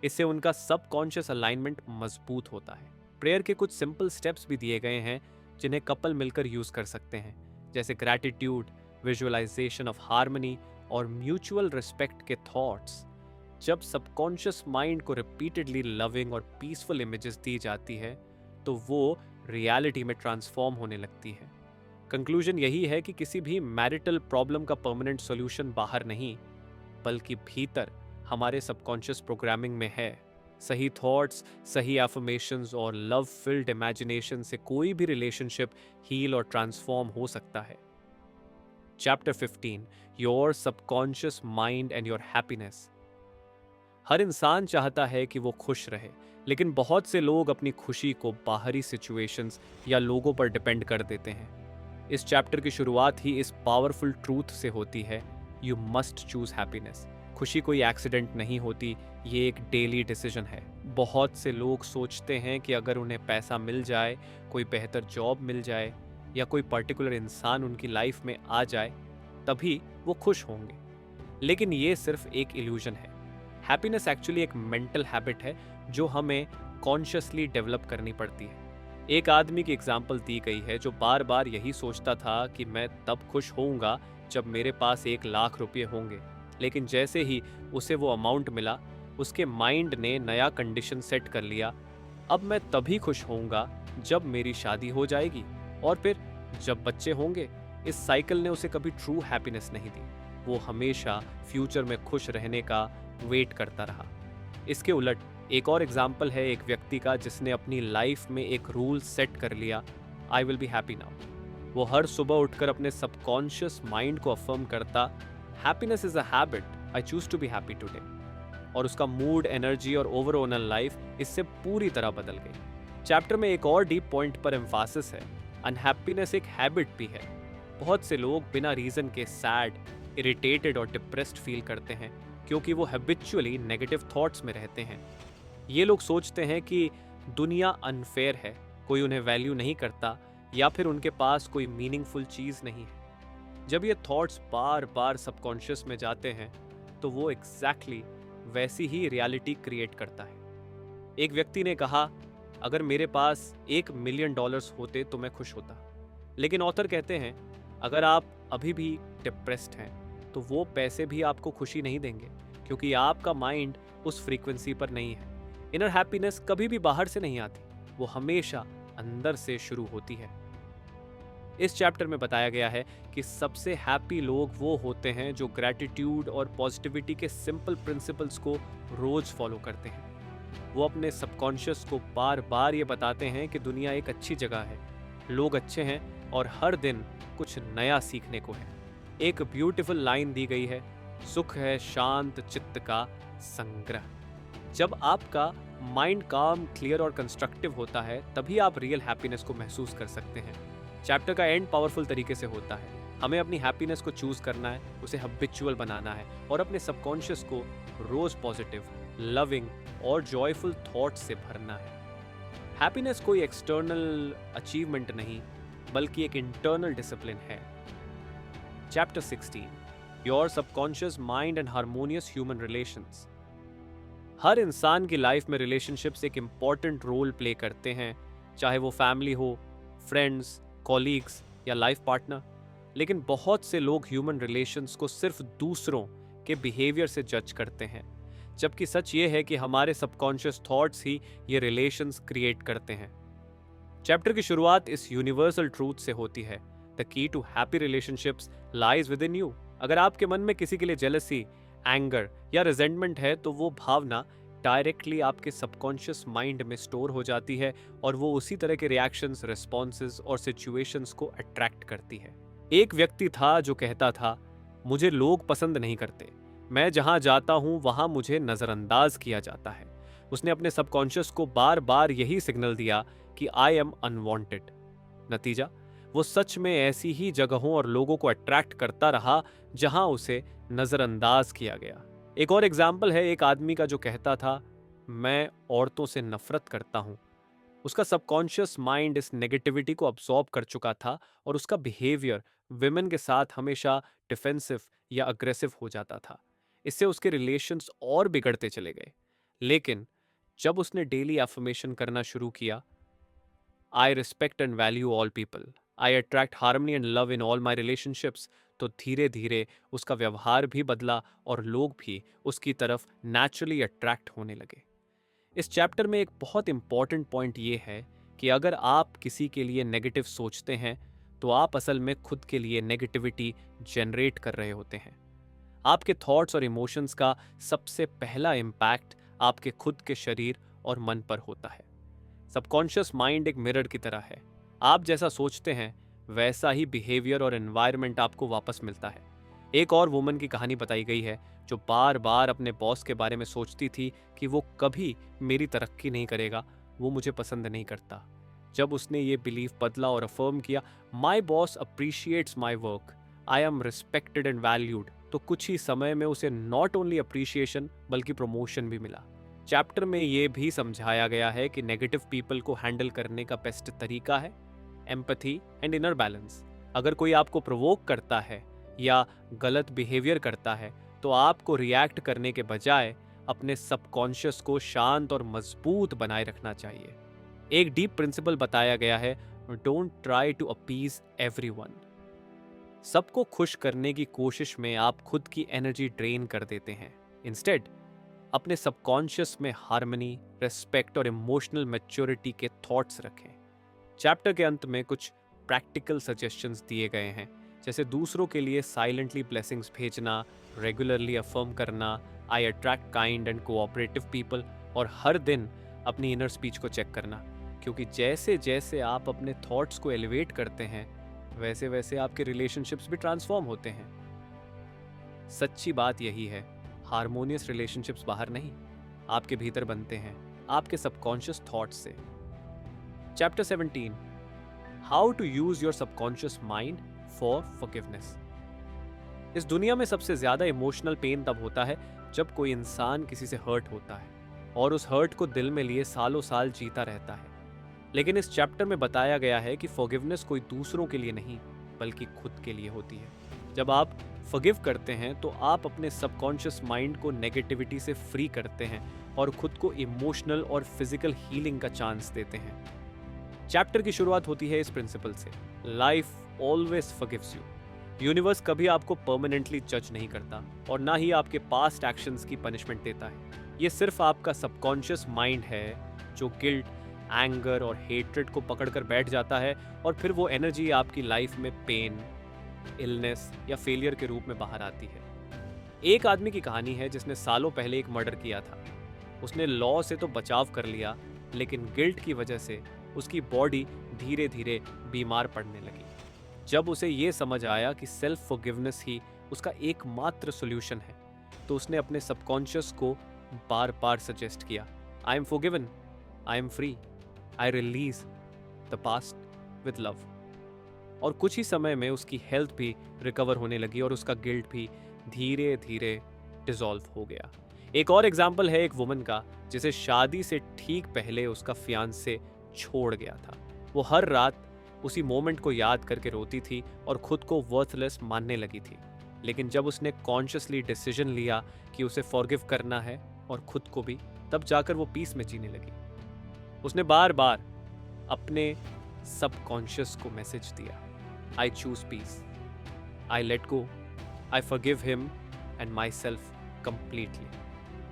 इससे उनका सबकॉन्शियस अलाइनमेंट मजबूत होता है। प्रेयर के कुछ सिंपल स्टेप्स भी दिए गए हैं जिन्हें कपल मिलकर यूज कर सकते हैं, जैसे ग्रैटिट्यूड, विजुअलाइजेशन ऑफ हार्मनी और म्यूचुअल रिस्पेक्ट के थॉट्स। जब सबकॉन्शियस माइंड को रिपीटेडली लविंग और पीसफुल इमेजेस दी जाती है तो वो रियलिटी में ट्रांसफॉर्म होने लगती है। कंक्लूजन यही है कि किसी भी मैरिटल प्रॉब्लम का परमानेंट सॉल्यूशन बाहर नहीं, बल्कि भीतर हमारे सबकॉन्शियस प्रोग्रामिंग में है। सही थॉट्स, सही एफर्मेशंस और लव फिल्ड इमेजिनेशन से कोई भी रिलेशनशिप हील और ट्रांसफॉर्म हो सकता है। Chapter 15, your subconscious mind and your happiness. हर इंसान चाहता है कि वो खुश रहे, लेकिन बहुत से लोग अपनी खुशी को बाहरी सिचुएशंस या लोगों पर डिपेंड कर देते हैं। इस चैप्टर की शुरुआत ही इस पावरफुल ट्रूथ से होती है, यू मस्ट चूज हैप्पीनेस। खुशी कोई एक्सीडेंट नहीं होती, ये एक डेली डिसीजन है। बहुत से लोग सोचते हैं कि अगर उन्हें पैसा मिल जाए, कोई बेहतर जॉब मिल जाए या कोई पर्टिकुलर इंसान उनकी लाइफ में आ जाए तभी वो खुश होंगे, लेकिन ये सिर्फ एक इल्यूजन है। हैप्पीनेस एक्चुअली एक मेंटल हैबिट है जो हमें कॉन्शियसली डेवलप करनी पड़ती है। एक आदमी की एग्जाम्पल दी गई है जो बार बार यही सोचता था कि मैं तब खुश होऊंगा जब मेरे पास 1 लाख रुपये होंगे, लेकिन जैसे ही उसे वो अमाउंट मिला उसके माइंड ने नया कंडीशन सेट कर लिया, अब मैं तभी खुश होऊंगा जब मेरी शादी हो जाएगी और फिर जब बच्चे होंगे। इस साइकिल ने उसे कभी ट्रू हैप्पीनेस नहीं दी, वो हमेशा फ्यूचर में खुश रहने का वेट करता रहा। इसके उलट एक और एग्जाम्पल है एक व्यक्ति का जिसने अपनी लाइफ में एक रूल सेट कर लिया, I will be happy now. वो हर सुबह उठकर अपने सबकॉन्शियस माइंड को अफर्म करता, happiness is a habit, I choose to be happy today. और उसका मूड, एनर्जी और ओवरऑल लाइफ इससे पूरी तरह बदल गई। चैप्टर में एक और डीप पॉइंट पर एम्फासिस है, अनहैप्पीनेस एक हैबिट भी है। बहुत से लोग बिना रीजन के सैड, इरिटेटेड और डिप्रेस्ड फील करते हैं क्योंकि वो हैबिचुअली नेगेटिव थॉट्स में रहते हैं। ये लोग सोचते हैं कि दुनिया अनफेयर है, कोई उन्हें वैल्यू नहीं करता या फिर उनके पास कोई मीनिंगफुल चीज़ नहीं है। जब ये थॉट्स बार बार सबकॉन्शियस में जाते हैं तो वो एग्जैक्टली वैसी ही रियलिटी क्रिएट करता है। एक व्यक्ति ने कहा, अगर मेरे पास $1 मिलियन होते तो मैं खुश होता। लेकिन ऑथर कहते हैं, अगर आप अभी भी डिप्रेस्ड हैं तो वो पैसे भी आपको खुशी नहीं देंगे क्योंकि आपका माइंड उस फ्रीक्वेंसी पर नहीं है। इनर हैप्पीनेस कभी भी बाहर से नहीं आती, वो हमेशा अंदर से शुरू होती है। इस चैप्टर में बताया गया है कि सबसे हैप्पी लोग वो होते हैं जो ग्रैटिट्यूड और पॉजिटिविटी के सिंपल प्रिंसिपल्स को रोज फॉलो करते हैं। वो अपने सबकॉन्शियस को बार बार ये बताते हैं कि दुनिया एक अच्छी जगह है, लोग अच्छे हैं और हर दिन कुछ नया सीखने को है। एक ब्यूटीफुल लाइन दी गई है, सुख है शांत चित्त का संग्रह। जब आपका माइंड काम, क्लियर और कंस्ट्रक्टिव होता है तभी आप रियल हैप्पीनेस को महसूस कर सकते हैं। चैप्टर का एंड पावरफुल तरीके से होता है। हमें अपनी हैप्पीनेस को चूज करना है, उसे हैबिचुअल बनाना है और अपने सबकॉन्शियस को रोज पॉजिटिव, लविंग और जॉयफुल थॉट्स से भरना है। हैप्पीनेस कोई एक्सटर्नल अचीवमेंट नहीं बल्कि एक इंटरनल डिसिप्लिन है। Chapter 16, your subconscious mind and harmonious human relations. हर इंसान की लाइफ में रिलेशनशिप्स एक इंपॉर्टेंट रोल प्ले करते हैं, चाहे वो फैमिली हो, फ्रेंड्स, कॉलीग्स या लाइफ पार्टनर। लेकिन बहुत से लोग ह्यूमन रिलेशंस को सिर्फ दूसरों के बिहेवियर से जज करते हैं, जबकि सच ये है कि हमारे सबकॉन्शियस थॉट्स ही ये रिलेशंस क्रिएट करते हैं। चैप्टर की शुरुआत इस यूनिवर्सल ट्रूथ से होती है, the key to happy relationships lies within you. अगर आपके मन में किसी के लिए जेलसी, एंगर या रिजेंटमेंट है तो वो भावना डायरेक्टली आपके सबकॉन्शियस माइंड में स्टोर हो जाती है और वो उसी तरह के रिएक्शंस, रिस्पॉन्सेज और सिचुएशंस को अट्रैक्ट करती है। एक व्यक्ति था जो कहता था, मुझे लोग पसंद नहीं करते, मैं जहां जाता हूं वहां मुझे नजरअंदाज किया जाता है। उसने अपने सबकॉन्शियस को बार बार यही सिग्नल दिया कि आई एम अनवांटेड। नतीजा, वो सच में ऐसी ही जगहों और लोगों को अट्रैक्ट करता रहा जहां उसे नजरअंदाज किया गया। एक और एग्जाम्पल है एक आदमी का जो कहता था, मैं औरतों से नफरत करता हूं। उसका सबकॉन्शियस माइंड इस नेगेटिविटी को अब्सॉर्ब कर चुका था और उसका बिहेवियर विमेन के साथ हमेशा डिफेंसिव या अग्रेसिव हो जाता था। इससे उसके रिलेशंस और बिगड़ते चले गए। लेकिन जब उसने डेली अफर्मेशन करना शुरू किया, I respect and value all people, I attract harmony and love in all my relationships, तो धीरे धीरे उसका व्यवहार भी बदला और लोग भी उसकी तरफ नेचुरली अट्रैक्ट होने लगे। इस चैप्टर में एक बहुत इंपॉर्टेंट पॉइंट ये है कि अगर आप किसी के लिए नेगेटिव सोचते हैं तो आप असल में खुद के लिए नेगेटिविटी जनरेट कर रहे होते हैं। आपके थॉट्स और इमोशंस का सबसे पहला इम्पैक्ट आपके खुद के शरीर और मन पर होता है। सबकॉन्शियस माइंड एक मिरर की तरह है। आप जैसा सोचते हैं वैसा ही बिहेवियर और एनवायरनमेंट आपको वापस मिलता है। एक और वुमन की कहानी बताई गई है जो बार बार अपने बॉस के बारे में सोचती थी कि वो कभी मेरी तरक्की नहीं करेगा, वो मुझे पसंद नहीं करता। जब उसने ये बिलीफ बदला और अफर्म किया, my boss appreciates my work, I am respected and valued, तो कुछ ही समय में उसे नॉट ओनली अप्रिशिएशन बल्कि प्रमोशन भी मिला। चैप्टर में ये भी समझाया गया है कि नेगेटिव पीपल को हैंडल करने का बेस्ट तरीका है एम्पैथी एंड इनर बैलेंस। अगर कोई आपको प्रोवोक करता है या गलत बिहेवियर करता है तो आपको रिएक्ट करने के बजाय अपने सबकॉन्शियस को शांत और मजबूत बनाए रखना चाहिए। एक डीप प्रिंसिपल बताया गया है, don't try to appease everyone. सबको खुश करने की कोशिश में आप खुद की एनर्जी ड्रेन कर देते हैं। इंस्टेड अपने सबकॉन्शियस में हार्मनी, रिस्पेक्ट और इमोशनल मैच्योरिटी के थॉट्स रखें। चैप्टर के अंत में कुछ प्रैक्टिकल सजेशंस दिए गए हैं, जैसे दूसरों के लिए साइलेंटली ब्लेसिंग्स भेजना, रेगुलरली अफर्म करना, I attract kind and cooperative people, और हर दिन अपनी इनर स्पीच को चेक करना, क्योंकि जैसे जैसे आप अपने थॉट्स को एलिवेट करते हैं वैसे वैसे आपके रिलेशनशिप्स भी ट्रांसफॉर्म होते हैं। सच्ची बात यही है, हार्मोनियस रिलेशनशिप्स बाहर नहीं, आपके भीतर बनते हैं, आपके सबकॉन्शियस थॉट्स से। Chapter 17, how to use your subconscious mind for forgiveness. इस दुनिया में सबसे ज्यादा इमोशनल पेन तब होता है जब कोई इंसान किसी से हर्ट होता है और उस हर्ट को दिल में लिए सालों साल जीता रहता है। लेकिन इस चैप्टर में बताया गया है कि फॉरगिवनेस कोई दूसरों के लिए नहीं बल्कि खुद के लिए होती है। जब आप फॉरगिव करते हैं तो आप अपने सबकॉन्शियस माइंड को नेगेटिविटी से फ्री करते हैं और खुद को इमोशनल और फिजिकल हीलिंग का चांस देते हैं। चैप्टर की शुरुआत होती है इस प्रिंसिपल से, life always forgives you. Universe कभी आपको परमानेंटली जज नहीं करता और ना ही आपके पास्ट एक्शंस की पनिशमेंट देता है। ये सिर्फ आपका सबकॉन्शियस माइंड है जो गिल्ट एंगर और हेट्रेड को पकड़कर बैठ जाता है और फिर वो एनर्जी आपकी लाइफ में पेन, इलनेस या फेलियर के रूप में बाहर आती है। एक आदमी की कहानी है जिसने सालों पहले एक मर्डर किया था। उसने लॉ से तो बचाव कर लिया, लेकिन गिल्ट की वजह से उसकी बॉडी धीरे धीरे बीमार पड़ने लगी। जब उसे ये समझ आया कि सेल्फ फॉरगिवनेस ही उसका एकमात्र सॉल्यूशन है, तो उसने अपने सबकॉन्शियस को बार बार सजेस्ट किया, I am forgiven, I am free, I release the past with love. और कुछ ही समय में उसकी हेल्थ भी रिकवर होने लगी और उसका गिल्ट भी धीरे धीरे डिसॉल्व हो गया। एक और एग्जाम्पल है एक वुमन का जिसे शादी से ठीक पहले उसका फियांसे छोड़ गया था। वो हर रात उसी मोमेंट को याद करके रोती थी और खुद को वर्थलेस मानने लगी थी। लेकिन जब उसने कॉन्शियसली डिसीजन लिया कि उसे फॉरगिव करना है और खुद को भी, तब जाकर वो पीस में जीने लगी। उसने बार बार अपने सबकॉन्शियस को मैसेज दिया, I choose peace, I let go, I forgive him and myself completely.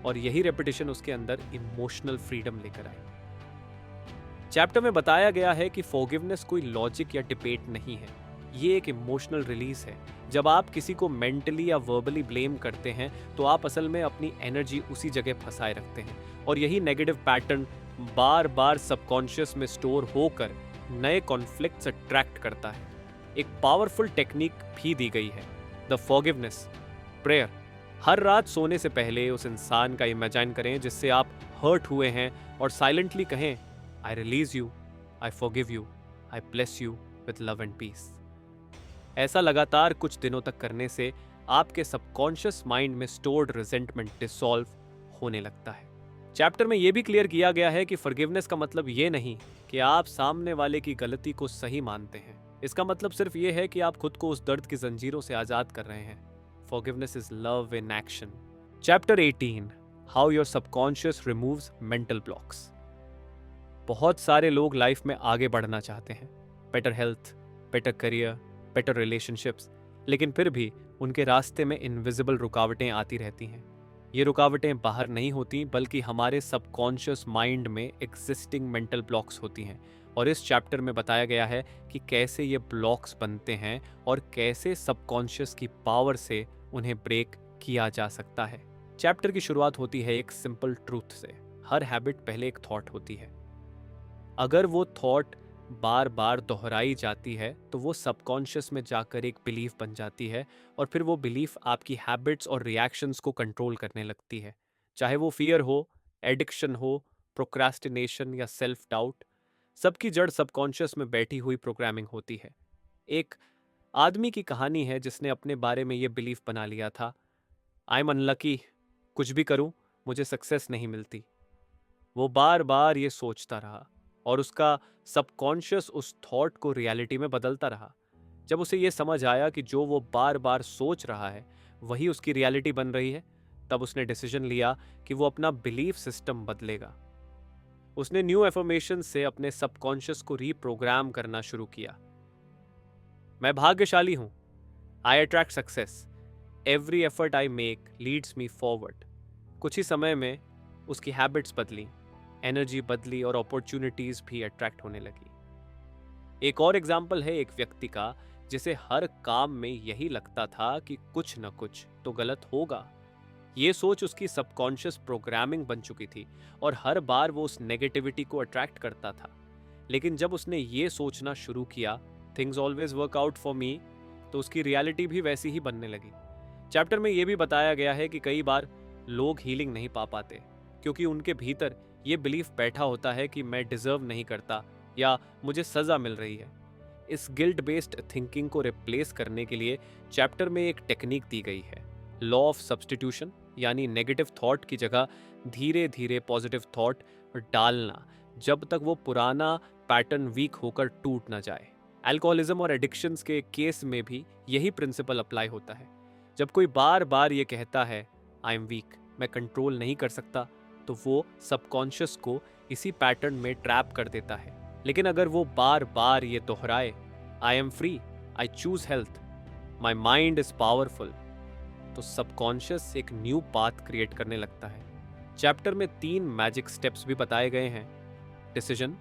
और यही रेपिटेशन उसके अंदर इमोशनल फ्रीडम लेकर आई। चैप्टर में बताया गया है कि फॉरगिवनेस कोई लॉजिक या डिबेट नहीं है, ये एक इमोशनल रिलीज है। जब आप किसी को मेंटली या वर्बली ब्लेम करते हैं तो आप असल में अपनी एनर्जी उसी जगह फंसाए रखते हैं, और यही नेगेटिव पैटर्न बार बार सबकॉन्शियस में स्टोर होकर नए कॉन्फ्लिक्ट्स अट्रैक्ट करता है। एक पावरफुल टेक्निक भी दी गई है, द फॉरगिवनेस प्रेयर। हर रात सोने से पहले उस इंसान का इमेजिन करें जिससे आप हर्ट हुए हैं और साइलेंटली कहें, I release you, I forgive you, I bless you with love and peace. ऐसा लगातार कुछ दिनों तक करने से आपके सबकॉन्शियस माइंड में स्टोर्ड रिजेंटमेंट डिसॉल्व होने लगता है। चैप्टर में यह भी क्लियर किया गया है कि फॉरगिवनेस का मतलब ये नहीं कि आप सामने वाले की गलती को सही मानते हैं। इसका मतलब सिर्फ ये है कि आप खुद को उस दर्द की जंजीरों से आजाद कर रहे हैं। Forgiveness is love in action. Chapter 18, How your subconscious removes mental blocks. बहुत सारे लोग लाइफ में आगे बढ़ना चाहते हैं, better health, better career, better relationships, लेकिन फिर भी उनके रास्ते में इनविजिबल रुकावटें आती रहती हैं। ये रुकावटें बाहर नहीं होती, बल्कि हमारे सबकॉन्शियस माइंड में एग्जिस्टिंग मेंटल ब्लॉक्स होती हैं। और इस चैप्टर में बताया गया है कि कैसे ये ब्लॉक्स बनते हैं और कैसे सबकॉन्शियस की पावर से उन्हें ब्रेक किया जा सकता है। चैप्टर की शुरुआत होती है एक सिंपल ट्रूथ से, हर हैबिट पहले एक थॉट होती है। अगर वो थॉट बार बार दोहराई जाती है तो वो सबकॉन्शियस में जाकर एक बिलीफ बन जाती है, और फिर वो बिलीफ आपकी हैबिट्स और रिएक्शंस को कंट्रोल करने लगती है। चाहे वो फियर हो, एडिक्शन हो, प्रोक्रास्टिनेशन या सेल्फ डाउट, सबकी जड़ सबकॉन्शियस में बैठी हुई प्रोग्रामिंग होती है। एक आदमी की कहानी है जिसने अपने बारे में ये बिलीफ बना लिया था, आई एम अनलकी, कुछ भी करूं मुझे सक्सेस नहीं मिलती। वो बार बार ये सोचता रहा और उसका सबकॉन्शियस उस थॉट को रियलिटी में बदलता रहा। जब उसे ये समझ आया कि जो वो बार बार सोच रहा है वही उसकी रियलिटी बन रही है, तब उसने डिसीजन लिया कि वो अपना बिलीफ सिस्टम बदलेगा। उसने न्यू एफर्मेशन से अपने सबकॉन्शियस को रीप्रोग्राम करना शुरू किया। मैं भाग्यशाली हूं, I attract success, every effort I make leads me forward. कुछ ही समय में उसकी हैबिट्स बदली, एनर्जी बदली और अपॉर्चुनिटीज भी अट्रैक्ट होने लगी। एक और एग्जाम्पल है एक व्यक्ति का जिसे हर काम में यही लगता था कि कुछ न कुछ तो गलत होगा। ये सोच उसकी सबकॉन्शियस प्रोग्रामिंग बन चुकी थी और हर बार वो उस नेगेटिविटी को अट्रैक्ट करता था। लेकिन जब उसने ये सोचना शुरू किया, things always work out for me, तो उसकी रियलिटी भी वैसी ही बनने लगी। चैप्टर में ये भी बताया गया है कि कई बार लोग हीलिंग नहीं पा पाते क्योंकि उनके भीतर ये बिलीफ बैठा होता है कि मैं डिजर्व नहीं करता या मुझे सजा मिल रही है। इस गिल्ट बेस्ड थिंकिंग को रिप्लेस करने के लिए चैप्टर में एक टेक्निक दी गई है, लॉ ऑफ सब्स्टिट्यूशन, यानी नेगेटिव थॉट की जगह धीरे धीरे पॉजिटिव थॉट डालना जब तक वो पुराना पैटर्न वीक होकर टूट ना जाए। अल्कोहलिज्म और एडिक्शंस के केस में भी यही प्रिंसिपल अप्लाई होता है। जब कोई बार बार ये कहता है आई एम वीक, मैं कंट्रोल नहीं कर सकता, तो वो सबकॉन्शियस को इसी पैटर्न में ट्रैप कर देता है। लेकिन अगर वो बार बार ये दोहराए आई am free, I choose health, my mind is powerful, तो सबकॉन्शियस एक न्यू पाथ क्रिएट करने लगता है। चैप्टर में 3 मैजिक स्टेप्स भी बताए गए हैं। डिसीजन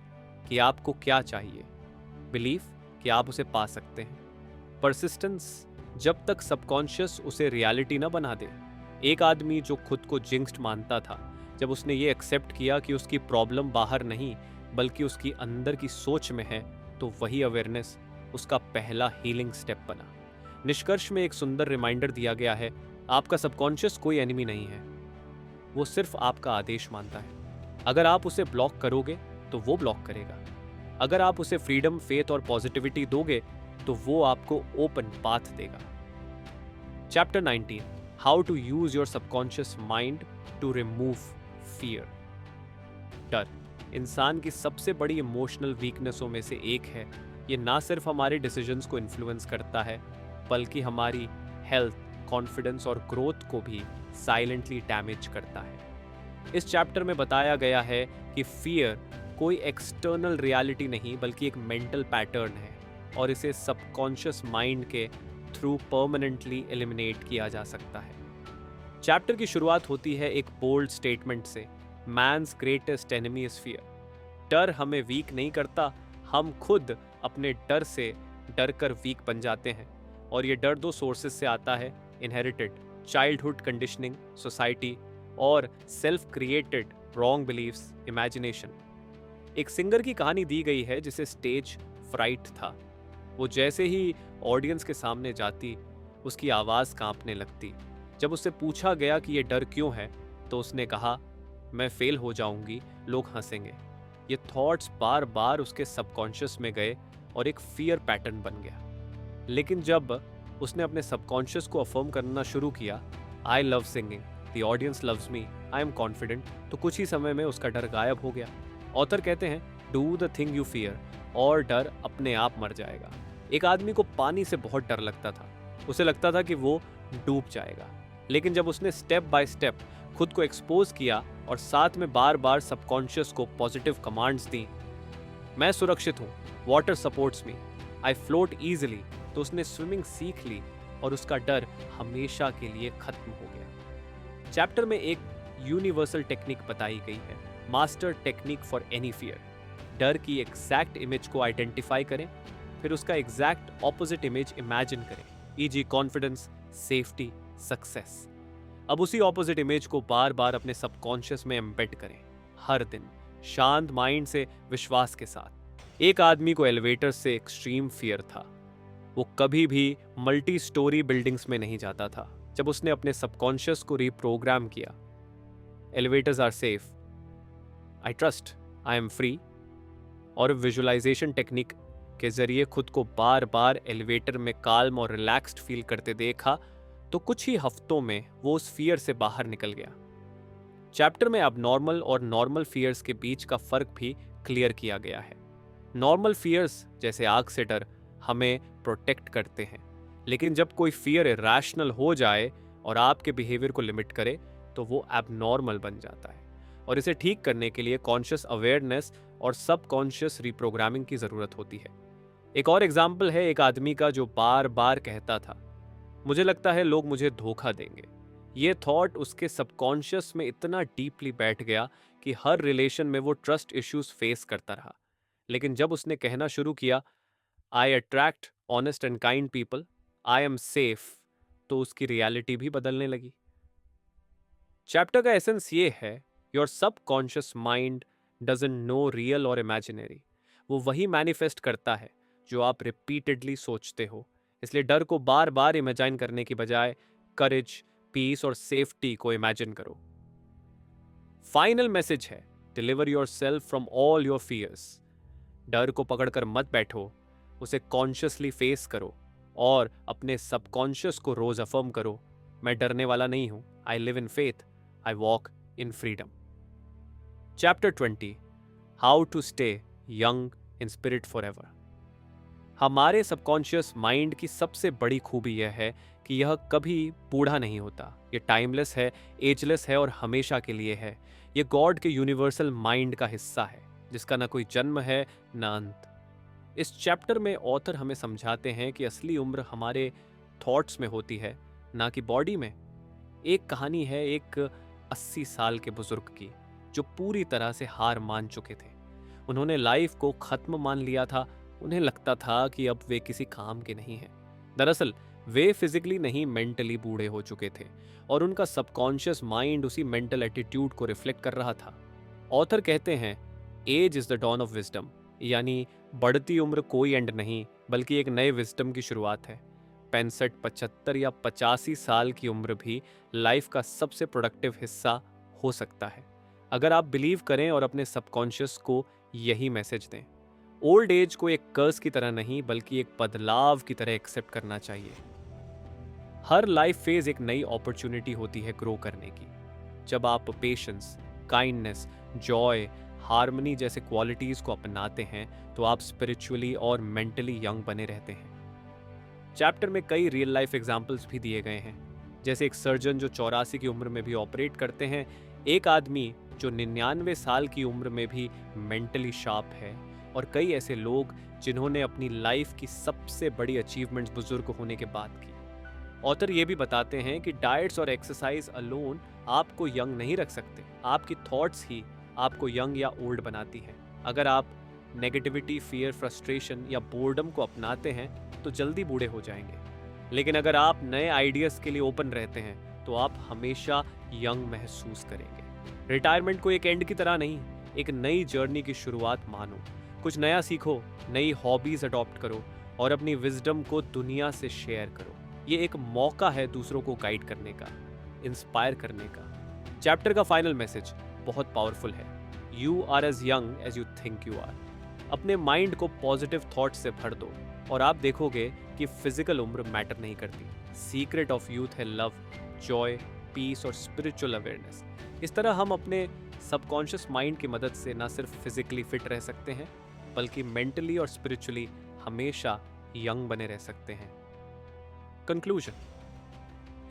कि आपको क्या चाहिए, बिलीफ कि आप उसे पा सकते हैं, परसिस्टेंस जब तक सबकॉन्शियस उसे रियलिटी ना बना दे। एक आदमी जो खुद को जिंक्स्ड मानता था, जब उसने ये एक्सेप्ट किया कि उसकी प्रॉब्लम बाहर नहीं बल्कि उसकी अंदर की सोच में है, तो वही अवेयरनेस उसका पहला हीलिंग स्टेप बना। निष्कर्ष में एक सुंदर रिमाइंडर दिया गया है, आपका सबकॉन्शियस कोई एनिमी नहीं है, वो सिर्फ आपका आदेश मानता है। अगर आप उसे ब्लॉक करोगे तो वो ब्लॉक करेगा। अगर आप उसे फ्रीडम, फेथ और पॉजिटिविटी दोगे तो वो आपको ओपन पाथ देगा। Chapter 19, how to use your subconscious mind to remove fear. डर इंसान की सबसे बड़ी इमोशनल वीकनेसों में से एक है। ये ना सिर्फ हमारे डिसीजंस को इन्फ्लुएंस करता है बल्कि हमारी हेल्थ, कॉन्फिडेंस और ग्रोथ को भी साइलेंटली डैमेज करता है। इस चैप्टर में बताया गया है कि फियर कोई एक्सटर्नल रियलिटी नहीं बल्कि एक मेंटल पैटर्न है और इसे सबकॉन्शियस माइंड के थ्रू परमानेंटली एलिमिनेट किया जा सकता है। चैप्टर की शुरुआत होती है एक बोल्ड स्टेटमेंट से, man's greatest enemy is fear. डर हमें वीक नहीं करता, हम खुद अपने डर से डर कर वीक बन जाते हैं। और ये डर दो सोर्सेस से आता है, इनहेरिटेड चाइल्डहुड कंडीशनिंग, सोसाइटी, और self created wrong beliefs, imagination. एक सिंगर की कहानी दी गई है जिसे स्टेज फ्राइट था। वो जैसे ही ऑडियंस के सामने जाती उसकी आवाज़ कांपने लगती। जब उससे पूछा गया कि ये डर क्यों है तो उसने कहा, मैं फेल हो जाऊंगी, लोग हंसेंगे। ये थॉट्स बार बार उसके सबकॉन्शियस में गए और एक फियर पैटर्न बन गया। लेकिन जब उसने अपने सबकॉन्शियस को अफर्म करना शुरू किया, I love singing, the audience loves me, I am confident, तो कुछ ही समय में उसका डर गायब हो गया। ऑथर कहते हैं, do the thing you fear और डर अपने आप मर जाएगा। एक आदमी को पानी से बहुत डर लगता था। उसे लगता था कि वो डूब जाएगा। लेकिन जब उसने स्टेप बाय स्टेप खुद को एक्सपोज किया और साथ में बार बार सबकॉन्शियस को पॉजिटिव कमांड्स दी, मैं सुरक्षित हूँ, वाटर सपोर्ट्स मी, आई फ्लोट ईजिली, तो उसने स्विमिंग सीख ली और उसका डर हमेशा के लिए खत्म हो गया। चैप्टर में एक यूनिवर्सल टेक्निक बताई गई है, master technique for any fear. डर की एग्जैक्ट इमेज को आइडेंटिफाई करें, फिर उसका एग्जैक्ट ऑपोजिट इमेज इमेजिन करें, ईजी कॉन्फिडेंस, सेफ्टी, सक्सेस। अब उसी ऑपोजिट इमेज को बार बार अपने सबकॉन्शियस में एम्बेड करें, हर दिन शांत माइंड से, विश्वास के साथ। एक आदमी को एलिवेटर से एक्सट्रीम फियर था। वो कभी भी मल्टी स्टोरी बिल्डिंग्स में नहीं जाता था। जब उसने अपने सबकॉन्शियस को रीप्रोग्राम किया, elevators are safe, I trust, I am free, और विजुअलाइजेशन टेक्निक के जरिए खुद को बार बार एलिवेटर में काल्म और रिलैक्स्ड फील करते देखा, तो कुछ ही हफ्तों में वो उस फियर से बाहर निकल गया। चैप्टर में अबनॉर्मल और नॉर्मल फियर्स के बीच का फर्क भी क्लियर किया गया है। नॉर्मल फियर्स जैसे आग से डर हमें प्रोटेक्ट करते हैं, लेकिन जब कोई फियर इरैशनल हो जाए और आपके बिहेवियर को लिमिट करे तो वो एबनॉर्मल बन जाता है। और इसे ठीक करने के लिए कॉन्शियस अवेयरनेस और सबकॉन्शियस रिप्रोग्रामिंग की जरूरत होती है। एक और एग्जाम्पल है एक आदमी का जो बार बार कहता था, मुझे लगता है लोग मुझे धोखा देंगे। ये थॉट उसके सबकॉन्शियस में इतना डीपली बैठ गया कि हर रिलेशन में वो ट्रस्ट इश्यूज फेस करता रहा। लेकिन जब उसने कहना शुरू किया, I attract honest and kind people, I am safe, तो उसकी रियलिटी भी बदलने लगी। चैप्टर का एसेंस ये है, your subconscious mind doesn't know real और इमेजिनरी। वो वही मैनिफेस्ट करता है जो आप रिपीटेडली सोचते हो। इसलिए डर को बार बार इमेजिन करने की बजाय करेज, पीस और सेफ्टी को इमेजिन करो। फाइनल मैसेज है, deliver yourself from all your fears. डर को पकड़कर मत बैठो, उसे कॉन्शियसली फेस करो और अपने सबकॉन्शियस को रोज अफर्म करो, मैं डरने वाला नहीं हूं, I live in faith, I walk in freedom. Chapter 20, how to stay young in spirit forever. हमारे सबकॉन्शियस माइंड की सबसे बड़ी खूबी यह है कि यह कभी बूढ़ा नहीं होता। ये टाइमलेस है, एजलेस है और हमेशा के लिए है। ये गॉड के यूनिवर्सल माइंड का हिस्सा है जिसका ना कोई जन्म है ना अंत। इस चैप्टर में ऑथर हमें समझाते हैं कि असली उम्र हमारे थॉट्स में होती है, ना कि बॉडी में। एक कहानी है एक 80 साल के बुजुर्ग की जो पूरी तरह से हार मान चुके थे। उन्होंने लाइफ को खत्म मान लिया था। उन्हें लगता था कि अब वे किसी काम के नहीं हैं। दरअसल वे फिजिकली नहीं, मेंटली बूढ़े हो चुके थे और उनका सबकॉन्शियस माइंड उसी मेंटल एटीट्यूड को रिफ्लेक्ट कर रहा था। ऑथर कहते हैं, age is the dawn of wisdom, यानी बढ़ती उम्र कोई एंड नहीं बल्कि एक नए विजडम की शुरुआत है। 65, 75 या 85 साल की उम्र भी लाइफ का सबसे प्रोडक्टिव हिस्सा हो सकता है, अगर आप बिलीव करें और अपने सबकॉन्शियस को यही मैसेज दें। ओल्ड एज को एक कर्स की तरह नहीं बल्कि एक बदलाव की तरह एक्सेप्ट करना चाहिए। हर लाइफ फेज एक नई अपॉर्चुनिटी होती है ग्रो करने की। जब आप पेशेंस, काइंडनेस, जॉय, हार्मनी जैसे क्वालिटीज को अपनाते हैं तो आप स्पिरिचुअली और मेंटली यंग बने रहते हैं। चैप्टर में कई रियल लाइफ एग्जाम्पल्स भी दिए गए हैं, जैसे एक सर्जन जो 84 की उम्र में भी ऑपरेट करते हैं, एक आदमी जो 99 साल की उम्र में भी मेंटली शार्प है, और कई ऐसे लोग जिन्होंने अपनी लाइफ की सबसे बड़ी अचीवमेंट्स बुजुर्ग होने के बाद की। ऑथर ये भी बताते हैं कि डाइट्स और एक्सरसाइज अलोन आपको यंग नहीं रख सकते, आपकी थॉट्स ही आपको यंग या ओल्ड बनाती हैं। अगर आप नेगेटिविटी, फियर, फ्रस्ट्रेशन या बोर्डम को अपनाते हैं तो जल्दी बूढ़े हो जाएंगे, लेकिन अगर आप नए आइडियाज के लिए ओपन रहते हैं तो आप हमेशा यंग महसूस करेंगे। रिटायरमेंट को एक एंड की तरह नहीं, एक नई जर्नी की शुरुआत मानो। कुछ नया सीखो, नई हॉबीज अडॉप्ट करो और अपनी विजडम को दुनिया से शेयर करो। ये एक मौका है दूसरों को गाइड करने का, इंस्पायर करने का। चैप्टर का फाइनल मैसेज बहुत पावरफुल है। You are as young as you think you are. अपने माइंड को पॉजिटिव थॉट से भर दो और आप देखोगे कि फिजिकल उम्र मैटर नहीं करती। सीक्रेट ऑफ यूथ है लव, जॉय, पीस और स्पिरिचुअल अवेयरनेस। इस तरह हम अपने सबकॉन्शियस माइंड की मदद से ना सिर्फ फिजिकली फिट रह सकते हैं बल्कि मेंटली और स्पिरिचुअली हमेशा यंग बने रह सकते हैं। कंक्लूजन,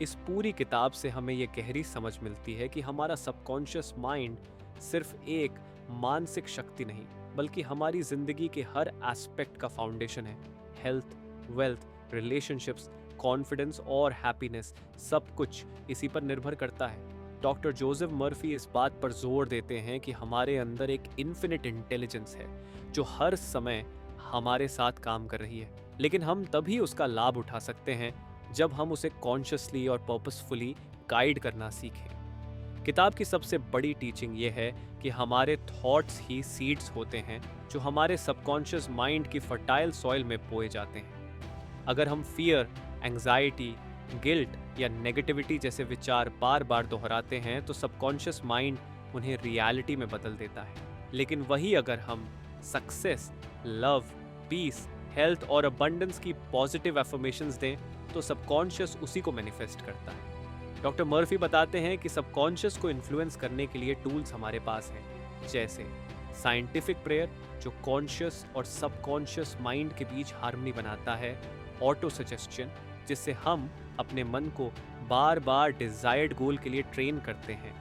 इस पूरी किताब से हमें यह गहरी समझ मिलती है कि हमारा सबकॉन्शियस माइंड सिर्फ एक मानसिक शक्ति नहीं बल्कि हमारी जिंदगी के हर एस्पेक्ट का फाउंडेशन है। हेल्थ, वेल्थ, रिलेशनशिप्स, कॉन्फिडेंस और हैप्पीनेस, सब कुछ इसी पर निर्भर करता है। डॉक्टर जोसेफ मर्फी इस बात पर जोर देते हैं कि हमारे अंदर एक इन्फिनिट इंटेलिजेंस है जो हर समय हमारे साथ काम कर रही है, लेकिन हम तभी उसका लाभ उठा सकते हैं जब हम उसे कॉन्शियसली और पर्पसफुली गाइड करना सीखें। किताब की सबसे बड़ी टीचिंग ये है कि हमारे थॉट्स ही सीड्स होते हैं जो हमारे सबकॉन्शियस माइंड की फर्टाइल सॉइल में बोए जाते हैं। अगर हम फियर, एंजाइटी, गिल्ट या नेगेटिविटी जैसे विचार बार बार दोहराते हैं तो सबकॉन्शियस माइंड उन्हें रियलिटी में बदल देता है। लेकिन वही अगर हम सक्सेस, लव, पीस, हेल्थ और अबंडेंस की पॉजिटिव एफर्मेशंस दें तो सबकॉन्शियस उसी को मैनिफेस्ट करता है। डॉक्टर मर्फी बताते हैं कि सबकॉन्शियस को इन्फ्लुएंस करने के लिए टूल्स हमारे पास हैं, जैसे साइंटिफिक प्रेयर जो कॉन्शियस और सबकॉन्शियस माइंड के बीच हार्मनी बनाता है, ऑटो सजेस्शन जिससे हम अपने मन को बार बार डिजायर्ड गोल के लिए ट्रेन करते हैं,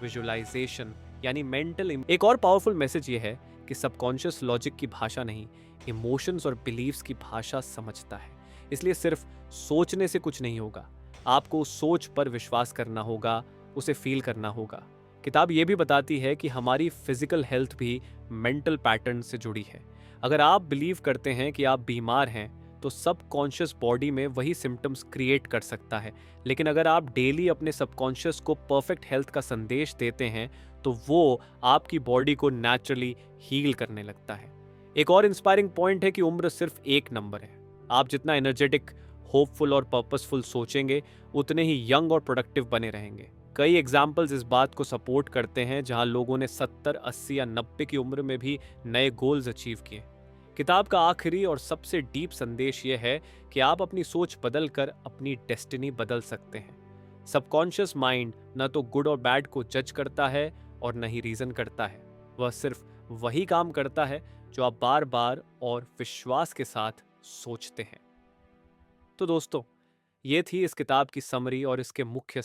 विजुअलाइजेशन यानी मेंटल। एक और पावरफुल मैसेज ये है कि सबकॉन्शियस लॉजिक की भाषा नहीं, इमोशंस और बिलीव्स की भाषा समझता है। इसलिए सिर्फ सोचने से कुछ नहीं होगा, आपको उस सोच पर विश्वास करना होगा, उसे फील करना होगा। किताब ये भी बताती है कि हमारी फिजिकल हेल्थ भी मेंटल पैटर्न से जुड़ी है। अगर आप बिलीव करते हैं कि आप बीमार हैं तो सबकॉन्शियस बॉडी में वही सिम्टम्स क्रिएट कर सकता है, लेकिन अगर आप डेली अपने सबकॉन्शियस को परफेक्ट हेल्थ का संदेश देते हैं तो वो आपकी बॉडी को नेचुरली हील करने लगता है। एक और इंस्पायरिंग पॉइंट है कि उम्र सिर्फ एक नंबर है। आप जितना एनर्जेटिक, होपफुल और पर्पसफुल सोचेंगे उतने ही यंग और प्रोडक्टिव बने रहेंगे। कई एग्जाम्पल्स इस बात को सपोर्ट करते हैं जहां लोगों ने 70, 80 या 90 की उम्र में भी नए गोल्स अचीव किए। किताब का आखिरी और सबसे डीप संदेश यह है कि आप अपनी सोच बदल कर अपनी डेस्टिनी बदल सकते हैं। सबकॉन्शियस माइंड न तो गुड और बैड को जज करता है और न ही रीजन करता है, वह सिर्फ वही काम करता है जो आप बार बार और विश्वास के साथ सोचते हैं। तो दोस्तों, ये थी इस किताब की समरी और इसके मुख्य